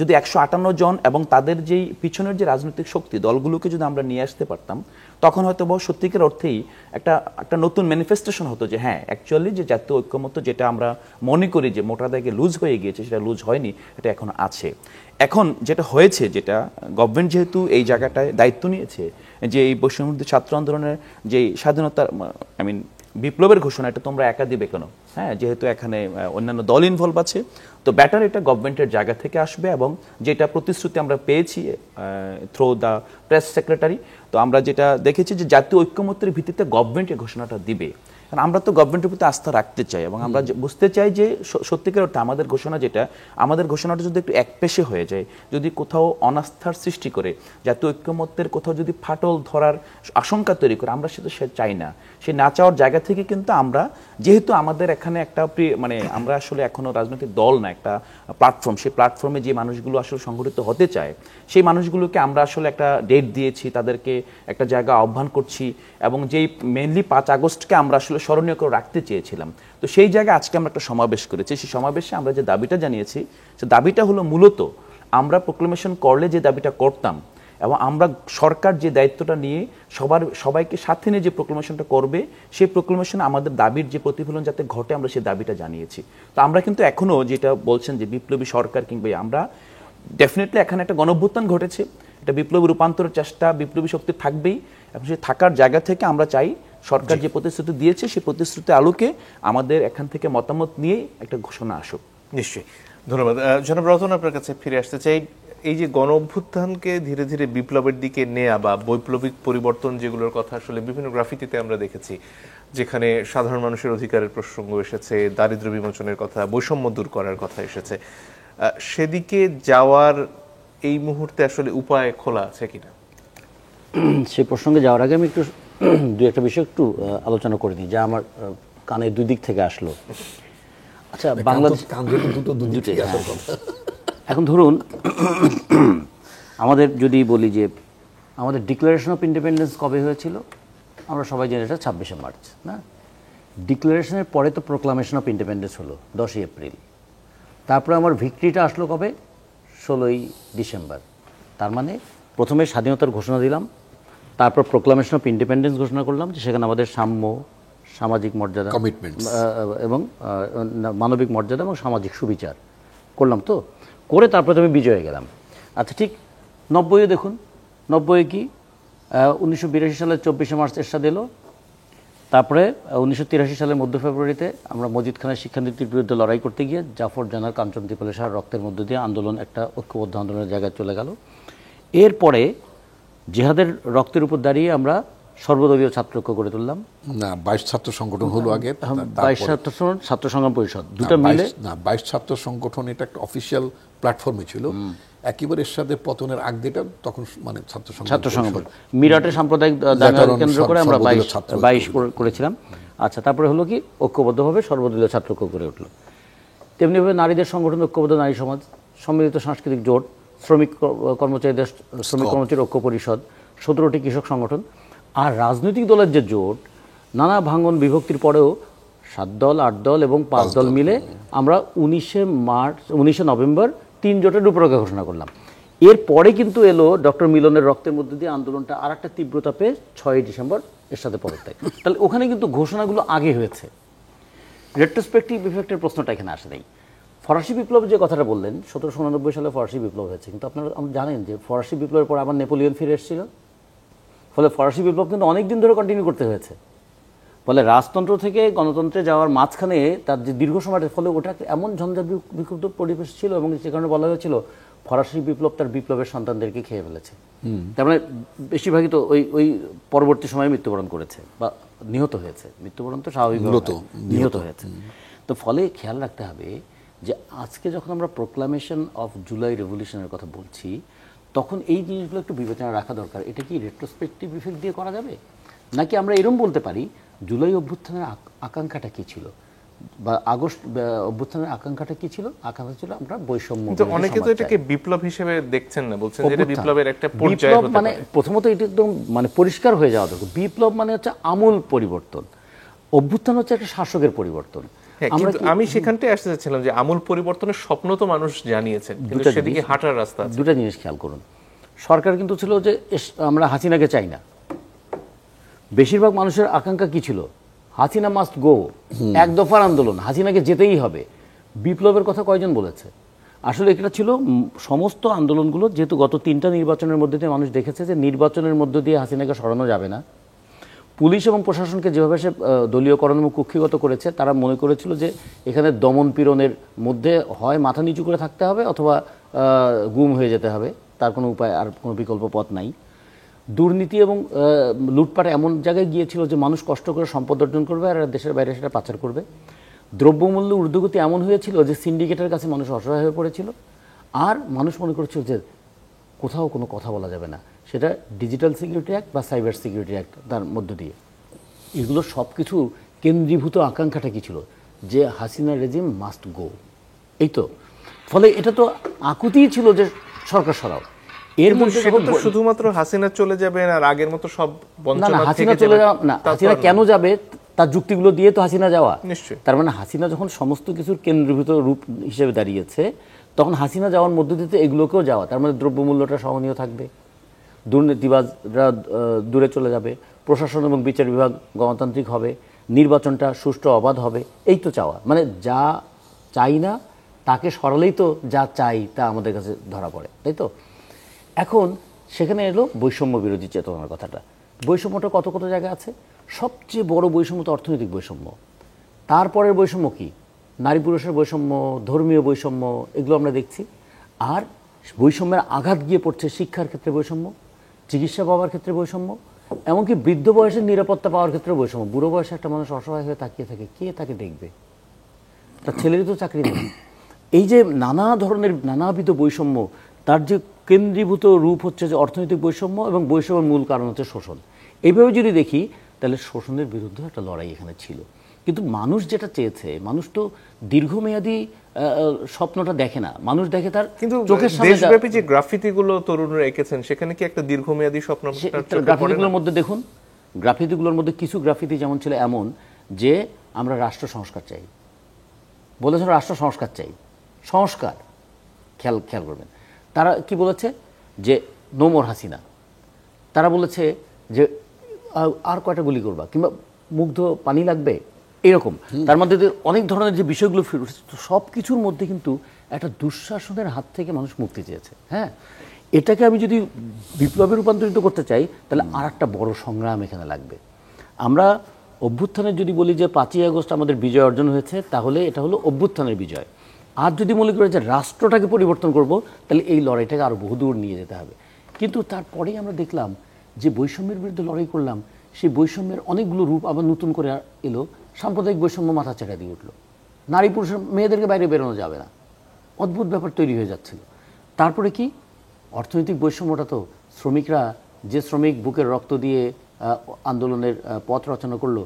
যদি 158 জন এবং তাদের যেই পিছনের যে রাজনৈতিক শক্তি দলগুলোকে যদি আমরা নিয়ে আসতে পারতাম, তখন হয়তো সত্যিকার অর্থেই একটা নতুন ম্যানিফেস্টেশন হতো যে হ্যাঁ, অ্যাকচুয়ালি যে জাতীয় ঐক্যমত্য যেটা আমরা মনে করি যে মোটা দাগে লুজ হয়ে গিয়েছে, সেটা লুজ হয়নি, এটা এখন আছে। এখন যেটা হয়েছে, যেটা গভর্নমেন্ট যেহেতু এই জায়গাটায় দায়িত্ব নিয়েছে, যে এই বৈষম্যবিরোধী ছাত্র আন্দোলনের যে স্বাধীনতার বিপ্লবের ঘোষণা, এটা তোমরা একা দিবে কেন? হ্যাঁ, যেহেতু এখানে অন্যান্য দল ইনভলভ আছে, তো ব্যাটার এটা গভর্নমেন্টের জায়গা থেকে আসবে, এবং যেটা প্রতিশ্রুতি আমরা পেয়েছি থ্রু দ্য প্রেস সেক্রেটারি, তো আমরা যেটা দেখেছি যে জাতীয় ঐক্যমত্যের ভিত্তিতে গভর্নমেন্ট এই ঘোষণাটা দিবে। কারণ আমরা তো গভর্নমেন্টের প্রতি আস্থা রাখতে চাই এবং আমরা বুঝতে চাই যে সত্যিকার অর্থে আমাদের ঘোষণা যেটা, আমাদের ঘোষণাটা যদি একটু একপেশে হয়ে যায়, যদি কোথাও অনাস্থার সৃষ্টি করে, জাতীয় ঐক্যমত্যের কোথাও যদি ফাটল ধরার আশঙ্কা তৈরি করে, আমরা সেটা চাই না। সে না চাওয়ার জায়গা থেকে কিন্তু আমরা, যেহেতু আমাদের এখানে একটা মানে আমরা আসলে এখনো রাজনৈতিক দল না, একটা প্ল্যাটফর্ম, সেই প্ল্যাটফর্মে যে মানুষগুলো আসলে সংগঠিত হতে চায় সেই মানুষগুলোকে আমরা আসলে একটা ডেট দিয়েছি, তাদেরকে একটা জায়গা আহ্বান করছি এবং যেই মেনলি 5 আগস্টকে আমরা আসলে স্মরণীয় করে রাখতে চেয়েছিলাম। তো সেই জায়গায় আজকে আমরা একটা সমাবেশ করেছি। সেই সমাবেশে আমরা যে দাবিটা জানিয়েছি, সে দাবিটা হলো মূলত আমরা প্রোক্লেমেশন করলে যে দাবিটা করতাম এবং আমরা সরকার যে দায়িত্বটা নিয়ে সবাইকে সাথে নিয়ে যে প্রোক্লেমেশনটা করবে, সেই প্রোক্লেমেশন আমাদের দাবির যে প্রতিফলন যাতে ঘটে, আমরা সেই দাবিটা জানিয়েছি। তো আমরা কিন্তু এখনো যেটা বলছেন যে বিপ্লবী সরকার কিংবা আমরা ডেফিনেটলি এখানে একটা গণঅভ্যুত্থান ঘটেছে, এটা বিপ্লবী রূপান্তরের চেষ্টা, বিপ্লবী শক্তি থাকবেই এবং সেই থাকার জায়গা থেকে আমরা চাই সরকার যে প্রতিশ্রুতি দিয়েছে সেই প্রতিশ্রুতির আলোকে আমাদের এখান থেকে মতামত নিয়ে একটা ঘোষণা আসুক। নিশ্চয়ই, ধন্যবাদ। জনাব রতন, আপনার কাছে ফিরে আসতে চাই। এই যে গণ অভ্যুত্থানকে ধীরে ধীরে বিপ্লবের দিকে নেয়া বা বৈপ্লবিক পরিবর্তন যেগুলোর কথা আসলে বিভিন্ন গ্রাফিতিতে আমরা দেখেছি, যেখানে সাধারণ মানুষের অধিকারের প্রসঙ্গ এসেছে, দারিদ্র্য বিমোচনের কথা, বৈষম্য দূর করার কথা এসেছে, সেদিকে যাওয়ার এই মুহূর্তে আসলে উপায় খোলা আছে কিনা? সেই প্রসঙ্গে যাওয়ার আগে আমি একটু দুই একটা বিষয় একটু আলোচনা করে নিই, যা আমার কানে দুই দিক থেকে আসলো। আচ্ছা, বাংলাদেশ এখন ধরুন আমাদের যদি বলি যে আমাদের ডিক্লারেশন অফ ইন্ডিপেন্ডেন্স কবে হয়েছিল, আমরা সবাই জানি এটা 26শে মার্চ না? ডিক্লারেশনের পরে তো প্রোক্লামেশন অফ ইন্ডিপেন্ডেন্স হলো 10ই এপ্রিল। তারপরে আমার ভিক্টরিটা আসলো কবে? 16ই ডিসেম্বর। তার মানে প্রথমে স্বাধীনতার ঘোষণা দিলাম, তারপর প্রোক্লামেশন অফ ইন্ডিপেন্ডেন্স ঘোষণা করলাম, যে সেখানে আমাদের সাম্য, সামাজিক মর্যাদা এবং মানবিক মর্যাদা এবং সামাজিক সুবিচার করলাম। তো করে তারপরে তো আমি বিজয়ে গেলাম। আচ্ছা, ঠিক 90-এ দেখুন, 90-এ কি 1982 সালের 24শে মার্চ এরশাদ এলো। তারপরে 1983 সালের মধ্য ফেব্রুয়ারিতে আমরা মজিদ খানের শিক্ষানীতির বিরুদ্ধে লড়াই করতে গিয়ে জাফর জানার, কাঞ্চন দীপলেশার রক্তের মধ্য দিয়ে আন্দোলন একটা ঐক্যবদ্ধ আন্দোলনের জায়গায় চলে গেল। এরপরে জিহাদের রক্তের উপর দাঁড়িয়ে আমরা সর্বদলীয় ছাত্রঐক্য করে তুললাম। না, 22 ছাত্র সংগঠন হলো আগে, 22 ছাত্র সংগ্রাম পরিষদ, দুটো মিলে না 22 ছাত্র সংগঠন, এটা একটা অফিসিয়াল প্ল্যাটফর্মে ছিল। একেবারে এর সাথে পতনের আগ দিটা তখন মানে ছাত্র সংগঠন মিরাটের সাম্প্রদায়িক দাঙ্গাকে কেন্দ্র করে আমরা 22 করেছিলাম। আচ্ছা, তারপরে হলো কি ঐক্যবদ্ধভাবে সর্বদলীয় ছাত্রঐক্য করে উঠল। তেমনিভাবে নারীদের সংগঠন ঐক্যবদ্ধ নারী সমাজ, সম্মিলিত সাংস্কৃতিক জোট, শ্রমিক কর্মচারী ঐক্য পরিষদ, 17টি কৃষক সংগঠন। আর রাজনৈতিক দলের যে জোট, নানা ভাঙন বিভক্তির পরেও 7 দল, 8 দল এবং 5 দল মিলে আমরা 19শে নভেম্বর 3 জোটের রূপরেখা ঘোষণা করলাম। এরপরে কিন্তু এলো ডক্টর মিলনের রক্তের মধ্যে দিয়ে আন্দোলনটা আর একটা তীব্রতা পেয়ে 6ই ডিসেম্বর এর সাথে পদত্যাগ। তাহলে ওখানে কিন্তু ঘোষণাগুলো আগে হয়েছে। রেট্রোস্পেক্টিভ ইফেক্টের প্রশ্নটা এখানে আসে নাই। ফরাসি বিপ্লব যে কথাটা বললেন, 1789 সালে ফরাসি বিপ্লব হয়েছে, কিন্তু আপনারা জানেন যে ফরাসি বিপ্লবের পর আবার নেপোলিয়ন ফিরে এসেছিল। ফলে ফরাসি বিপ্লব কিন্তু অনেক দিন ধরে কন্টিনিউ করতে হয়েছে। ফলে রাজতন্ত্র থেকে গণতন্ত্রে যাওয়ার মাঝখানে তার যে দীর্ঘ সময়টার ফলে ওটা এমন ঝঞ্ঝাট বিক্ষুব্ধ পরিবেশ ছিল এবং যে কারণে বলা হয়েছিল ফরাসি বিপ্লব তার বিপ্লবের সন্তানদেরকে খেয়ে ফেলেছে। তার মানে বেশিরভাগই তো ওই পরবর্তী সময়ে মৃত্যুবরণ করেছে বা নিহত হয়েছে। মৃত্যুবরণ তো স্বাভাবিক, নিহত হয়েছে। তো ফলে খেয়াল রাখতে হবে যে আজকে যখন আমরা প্রোক্লামেশন অফ জুলাই রেভলিউশনের কথা বলছি, তখন এই জিনিসগুলো একটু বিবেচনা রাখা দরকার। এটা কি রেট্রোস্পেক্টিভ ইফেক্ট দিয়ে করা যাবে, নাকি আমরা এরকম বলতে পারি জুলাই অভ্যুত্থানের আকাঙ্ক্ষাটা কি ছিল বা আগস্ট অভ্যুত্থানের আকাঙ্ক্ষাটা কি ছিল? আকাঙ্ক্ষা ছিল আমরা বৈষম্য। কিন্তু অনেকে তো এটাকে বিপ্লব হিসেবে দেখছেন না, বলছেন যে এটা বিপ্লবের একটা পর্যায় হতে পারে। মানে প্রথমত এটা একদম মানে পরিষ্কার হয়ে যাওয়া দরকার। বিপ্লব মানে হচ্ছে আমূল পরিবর্তন, অভ্যুত্থান হচ্ছে একটা শাসকের পরিবর্তন। আমি সেখানটায় আসতে চাচ্ছিলাম যে আমূল পরিবর্তনের স্বপ্ন তো মানুষ জানিয়েছেন, কিন্তু সেদিকে হাঁটার রাস্তা আছে। দুটা জিনিস খেয়াল করুন। সরকার কিন্তু ছিল যে আমরা হাসিনাকে চাই না। বেশিরভাগ মানুষের আকাঙ্ক্ষা কি ছিল? হাসিনা মাস্ট গো, এক দফার আন্দোলন, হাসিনাকে যেতেই হবে। বিপ্লবের কথা কয়জন বলেছে? আসলে এটা ছিল সমস্ত আন্দোলনগুলো, যেহেতু গত 3টা নির্বাচনের মধ্যে দিয়ে মানুষ দেখেছে যে নির্বাচনের মধ্য দিয়ে হাসিনাকে সরানো যাবে না। পুলিশ এবং প্রশাসনকে যেভাবে সে দলীয়করণ এবং কুক্ষিগত করেছে, তারা মনে করেছিল যে এখানে দমন পীড়নের মধ্যে হয় মাথা নিচু করে থাকতে হবে অথবা গুম হয়ে যেতে হবে, তার কোনো উপায় আর কোনো বিকল্প পথ নাই। দুর্নীতি এবং লুটপাট এমন জায়গায় গিয়েছিল যে মানুষ কষ্ট করে সম্পদ অর্জন করবে আর দেশের বাইরে সেটা পাচার করবে। দ্রব্যমূল্য ঊর্ধ্বগতি এমন হয়েছিল যে সিন্ডিকেটের কাছে মানুষ অসহায় হয়ে পড়েছিল, আর মানুষ মনে করছিল যে কোথাও কোনো কথা বলা যাবে না, সেটা ডিজিটাল সিকিউরিটি অ্যাক্ট বা সাইবার সিকিউরিটি অ্যাক্ট তার মধ্য দিয়ে। এগুলো সব কিছু কেন্দ্রীভূত আকাঙ্ক্ষাটা কী ছিল, যে হাসিনা রেজিম মাস্ট গো, এই তো। ফলে এটা তো আকুতিই ছিল যে সরকার সরাও। এর মধ্যে শুধুমাত্র হাসিনা চলে যাবে আর আগের মতো সব না, হাসিনা চলে যাওয়া না, হাসিনা কেন যাবে তার যুক্তিগুলো দিয়ে তো হাসিনা যাওয়া। নিশ্চয়ই। তার মানে হাসিনা যখন সমস্ত কিছুর কেন্দ্রীভূত রূপ হিসেবে দাঁড়িয়েছে, তখন হাসিনা যাওয়ার মধ্য দিয়ে এগুলোকেও যাওয়া। তার মানে দ্রব্যমূল্যটা সহনীয় থাকবে, দুর্নীতিবাজরা দূরে চলে যাবে, প্রশাসন এবং বিচার বিভাগ গণতান্ত্রিক হবে, নির্বাচনটা সুষ্ঠু অবাধ হবে, এই তো চাওয়া। মানে যা চাই না তাকে সরালেই তো যা চাই তা আমাদের কাছে ধরা পড়ে, তাই তো। এখন সেখানে এলো বৈষম্য বিরোধী চেতনার কথাটা। বৈষম্যটা কত কত জায়গা আছে। সবচেয়ে বড় বৈষম্য তো অর্থনৈতিক বৈষম্য। তারপরের বৈষম্য কি? নারী পুরুষের বৈষম্য, ধর্মীয় বৈষম্য, এগুলো আমরা দেখছি। আর বৈষম্যের আঘাত গিয়ে পড়ছে শিক্ষার ক্ষেত্রে বৈষম্য, চিকিৎসা পাওয়ার ক্ষেত্রে বৈষম্য, এমনকি বৃদ্ধ বয়সের নিরাপত্তা পাওয়ার ক্ষেত্রে বৈষম্য। বুড়ো বয়সে একটা মানুষ অসহায় হয়ে তাকিয়ে থাকে, কে তাকে দেখবে? তার ছেলেরই তো চাকরি নেই। এই যে নানা ধরনের নানাবিধ বৈষম্য, তার যে কেন্দ্রীভূত রূপ হচ্ছে যে অর্থনৈতিক বৈষম্য, এবং বৈষম্যের মূল কারণ হচ্ছে শোষণ। এইভাবে যদি দেখি তাহলে শোষণের বিরুদ্ধে একটা লড়াই এখানে ছিল। কিন্তু মানুষ যেটা চেয়েছে, মানুষ তো দীর্ঘমেয়াদী স্বপ্নটা দেখে না, মানুষ দেখে তার চোখের সামনে। দেশব্যাপী যে গ্রাফিতিগুলো তরুণরা এঁকেছেন, সেখানে কি একটা দীর্ঘমেয়াদী স্বপ্ন? গ্রাফিতিগুলোর মধ্যে দেখুন, গ্রাফিতিগুলোর মধ্যে কিছু গ্রাফিতি যেমন ছিল এমন যে আমরা রাষ্ট্র সংস্কার চাই, বলেছেন রাষ্ট্র সংস্কার চাই, সংস্কার খেয়াল করবেন। তারা কি বলেছে যে নো মোর হাসিনা, তারা বলেছে যে আর কয়টা গুলি করবা, কিংবা মুগ্ধ পানি লাগবে, এরকম। তার মধ্যে অনেক ধরনের যে বিষয়গুলো সব কিছুর মধ্যে কিন্তু একটা দুঃশাসনের হাত থেকে মানুষ মুক্তি চেয়েছে। হ্যাঁ, এটাকে আমি যদি বিপ্লবে রূপান্তরিত করতে চাই তাহলে আর একটা বড় সংগ্রাম এখানে লাগবে। আমরা অভ্যুত্থানের যদি বলি যে 5ই আগস্ট আমাদের বিজয় অর্জন হয়েছে, তাহলে এটা হলো অভ্যুত্থানের বিজয়। আর যদি মনে করি যে রাষ্ট্রটাকে পরিবর্তন করব, তাহলে এই লড়াইটাকে আরও বহুদূর নিয়ে যেতে হবে। কিন্তু তারপরেই আমরা দেখলাম যে বৈষম্যের বিরুদ্ধে লড়াই করলাম, সেই বৈষম্যের অনেকগুলো রূপ আবার নতুন করে এলো। সাম্প্রদায়িক বৈষম্য মাথা চাড়া দিয়ে উঠলো, নারী পুরুষের মেয়েদেরকে বাইরে বেরোনো যাবে না, অদ্ভুত ব্যাপার তৈরি হয়ে যাচ্ছিল। তারপরে কি অর্থনৈতিক বৈষম্যটা তো শ্রমিকরা, যে শ্রমিক বুকের রক্ত দিয়ে আন্দোলনের পথ রচনা করলো,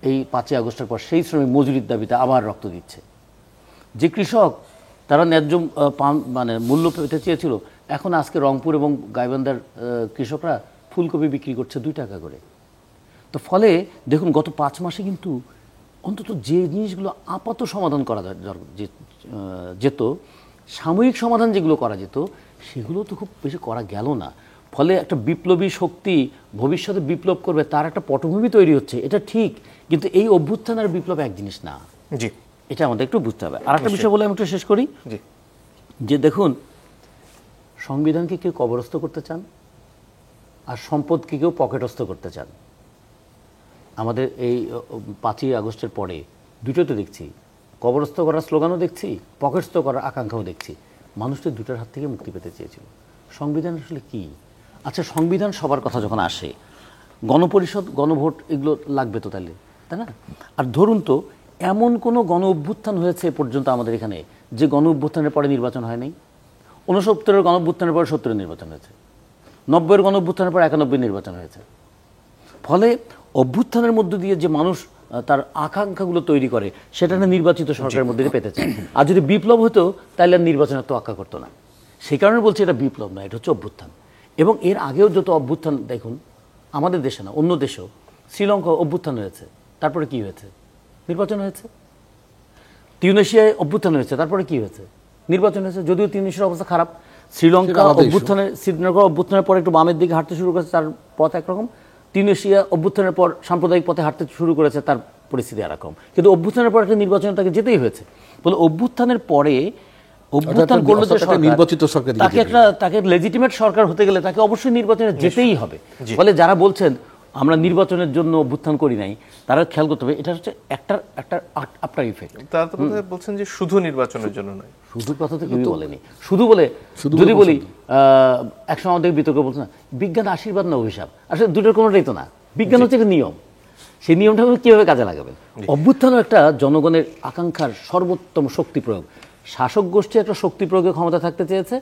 এই 5ই আগস্টের পর সেই শ্রমিক মজুরির দাবিতে আবার রক্ত দিচ্ছে। যে কৃষক, তারা ন্যায্য মানে মূল্য পেতে চেয়েছিল, এখন আজকে রংপুর এবং গাইবান্ধার কৃষকরা ফুলকপি বিক্রি করছে 2 টাকা করে। তো ফলে দেখুন গত 5 মাসে কিন্তু অন্তত যে জিনিসগুলো আপাত সমাধান করা যেত, সাময়িক সমাধান যেগুলো করা যেত, সেগুলো তো খুব বেশি করা গেল না। ফলে একটা বিপ্লবী শক্তি ভবিষ্যতে বিপ্লব করবে, তার একটা পটভূমি তৈরি হচ্ছে, এটা ঠিক। কিন্তু এই অভ্যুত্থান আর বিপ্লব এক জিনিস না, জি, এটা আমাদের একটু বুঝতে হবে। আর একটা বিষয় বলে আমি একটু শেষ করি, যে দেখুন সংবিধানকে কেউ কবরস্থ করতে চান, আর সম্পদকে কেউ পকেটস্থ করতে চান। আমাদের এই 5ই আগস্টের পরে দুটোই তো দেখছি, কবরস্থ করার স্লোগানও দেখছি, পকেটস্থ করার আকাঙ্ক্ষাও দেখছি। মানুষ তো দুটোর হাত থেকে মুক্তি পেতে চেয়েছিল। সংবিধান আসলে কি? আচ্ছা, সংবিধান সবার কথা যখন আসে, গণপরিষদ, গণভোট এগুলো লাগবে তো তাহলে, তাই না? আর ধরুন তো এমন কোনো গণ অভ্যুত্থান হয়েছে পর্যন্ত আমাদের এখানে যে গণ অভ্যুত্থানের পরে নির্বাচন হয় নাই? 69-এর গণ অভ্যুত্থানের পরে 70-এর নির্বাচন হয়েছে, 90-এর গণ অভ্যুত্থানের পর 91-এর নির্বাচন হয়েছে। ফলে অভ্যুত্থানের মধ্য দিয়ে যে মানুষ তার আকাঙ্ক্ষাগুলো তৈরি করে, সেটা নির্বাচিত সরকারের মধ্যে পেতে চায়। আর যদি বিপ্লব হতো তাহলে আর নির্বাচনের তো আকাঙ্ক্ষা করতো না। সেই কারণে বলছি এটা বিপ্লব না, এটা হচ্ছে অভ্যুত্থান। এবং এর আগেও যত অভ্যুত্থান দেখুন, আমাদের দেশে না অন্য দেশেও, শ্রীলঙ্কা অভ্যুত্থান হয়েছে, তারপরে কি হয়েছে? নির্বাচন হয়েছে। তিউনিসিয়ায় অভ্যুত্থান হয়েছে, তারপরে কি হয়েছে? নির্বাচন হয়েছে। যদিও তিউনিসিয়ার অবস্থা খারাপ, শ্রীলঙ্কা অভ্যুত্থানের পর একটু বামের দিকে হাঁটতে শুরু করেছে, তার পথ একরকম। তিউনিসিয়া অভ্যুত্থানের পর সাম্প্রদায়িক পথে হাঁটতে শুরু করেছে, তার পরিস্থিতি একরকম। কিন্তু অভ্যুত্থানের পর একটা নির্বাচনে তাকে যেতেই হয়েছে। বলে অভ্যুত্থানের পরে অভ্যুত্থান করলো যে নির্বাচিত সরকার, তাকে লেজিটিমেট সরকার হতে গেলে তাকে অবশ্যই নির্বাচনে যেতেই হবে। ফলে যারা বলছেন আমরা নির্বাচনের জন্য অভ্যুত্থান করি নাই, তারা খেয়াল করতে হবে এটা হচ্ছে একটা আফটার ইফেক্ট। তারা তো বোধহয় বলছেন যে শুধু নির্বাচনের জন্য নয়। শুধু কথা তো কেউই বলেনি। শুধু বলে যদি বলি একসময় আমাদের বিতর্ক বলছে না বিজ্ঞান আশীর্বাদ না অভিশাপ, আসলে দুটোর কোনোটাই তো না। বিজ্ঞান হচ্ছে একটা নিয়ম, সেই নিয়মটা কিভাবে কাজে লাগাবেন। অভ্যুত্থানও একটা জনগণের আকাঙ্ক্ষার সর্বোত্তম শক্তি প্রয়োগ। শাসক গোষ্ঠী একটা শক্তি প্রয়োগের ক্ষমতা থাকতে চেয়েছে,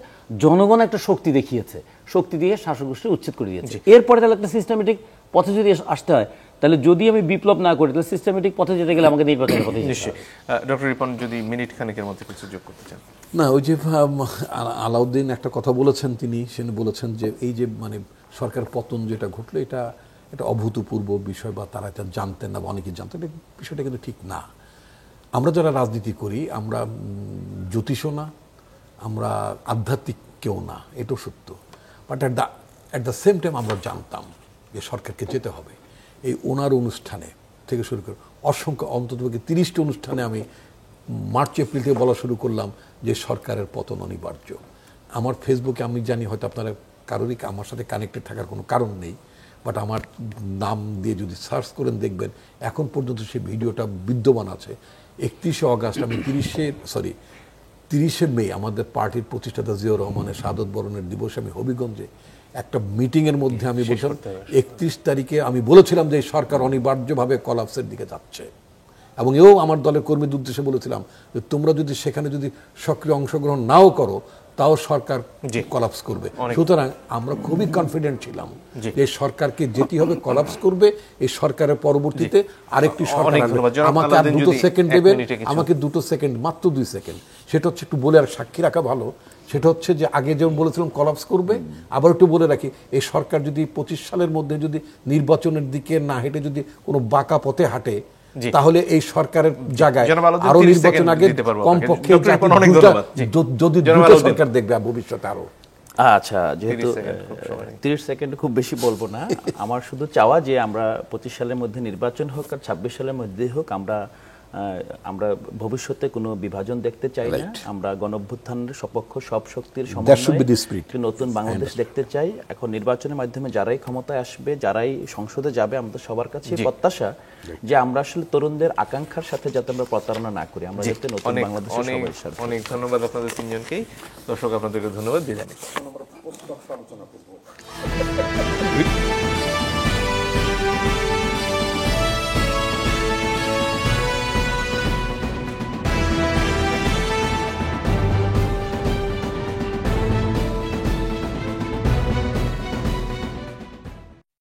জনগণ একটা শক্তি দেখিয়েছে, শক্তি দিয়ে শাসক গোষ্ঠী উচ্ছেদ করে দিয়েছে। এরপরে তাহলে একটা সিস্টেমেটিক পথে যদি আসতে হয়, তাহলে যদি আমি বিপ্লব না করি তাহলে সিস্টেমেটিক পথে যেতে গেলে আমাকে নির্বাচনের পথে যেতে হবে। ডক্টর রিপন যদি মিনিট খানেকের মধ্যে কিছু যোগ করতে চান। না, ওই যে আলাউদ্দিন একটা কথা বলেছেন, তিনি বলেছেন যে এই যে মানে সরকার পতন যেটা ঘটলো এটা একটা অভূতপূর্ব বিষয়, বা তারা এটা জানতেন না বা অনেকে জানতেন, বিষয়টা কিন্তু ঠিক না। আমরা যারা রাজনীতি করি আমরা জ্যোতিষও না, আমরা আধ্যাত্মিক কেউ না, এটাও সত্য। But at the same time আমরা জানতাম যে সরকারকে যেতে হবে। এই ওনার অনুষ্ঠানে থেকে শুরু করে অসংখ্য অন্ততপক্ষে 30টি অনুষ্ঠানে আমি মার্চ এপ্রিল থেকে বলা শুরু করলাম যে সরকারের পতন অনিবার্য। আমার ফেসবুকে আমি জানি হয়তো আপনারা কারোরই আমার সাথে কানেক্টেড থাকার কোনো কারণ নেই, বাট আমার নাম দিয়ে যদি সার্চ করেন দেখবেন এখন পর্যন্ত সেই ভিডিওটা বিদ্যমান আছে। 31শে অগাস্ট আমি 30শে মে আমাদের পার্টির প্রতিষ্ঠাতা জিয়াউর রহমানের শাহাদত বরণের দিবসে আমি হবিগঞ্জে একটা মিটিংয়ের মধ্যে আমি বলছিলাম 31 তারিখে আমি বলেছিলাম যে এই সরকার অনিবার্যভাবে কলাপসের দিকে যাচ্ছে, এবং এও আমার দলের কর্মীদের উদ্দেশ্যে বলেছিলাম যে তোমরা যদি সেখানে যদি সক্রিয় অংশগ্রহণ নাও করো তাও সরকার কলাপস করবে। সুতরাং আমরা খুবই কনফিডেন্ট ছিলাম যে সরকারকে যেটি হবে কলাপস করবে। এই সরকারের পরবর্তীতে আরেকটি সরকার আমাকে আর 2 সেকেন্ড দেবেন, আমাকে 2 সেকেন্ড, মাত্র 2 সেকেন্ড। সেটা হচ্ছে একটু বলে আর সাক্ষী রাখা ভালো, সেটা হচ্ছে যে আগে যেমন বলেছিলাম কলাপস করবে, আবার একটু বলে রাখি এই সরকার যদি 25 সালের মধ্যে যদি নির্বাচনের দিকে না হেঁটে যদি কোনো বাঁকা পথে হাঁটে তাহলে এই সরকারের জায়গায় আরো নির্বাচন আগে কমপক্ষে যদি দুটো সরকার দেখবে ভবিষ্যতে আরো। আচ্ছা, যেহেতু 30 সেকেন্ড খুব বেশি বলবো না, আমার শুধু চাওয়া যে আমরা 25 সালের মধ্যে নির্বাচন হোক আর 26 সালের মধ্যে হোক, আমরা ভবিষ্যতে কোনো বিভাজন দেখতে চাই না। আমরা গণঅভ্যুত্থানের সপক্ষ সব শক্তির সমন্বয়ে নতুন বাংলাদেশ দেখতে চাই। এখন নির্বাচনের মাধ্যমে যারাই ক্ষমতায় আসবে, যারাই সংসদে যাবে, আমাদের সবার কাছে প্রত্যাশা যে আমরা আসলে তরুণদের আকাঙ্ক্ষার সাথে যাতে আমরা প্রতারণা না করি, আমরা যাতে নতুন বাংলাদেশের সবাই সাথে। অনেক ধন্যবাদ আপনাদের তিনজনকেই। দর্শক আপনাদেরকে ধন্যবাদ দিয়ে জানি।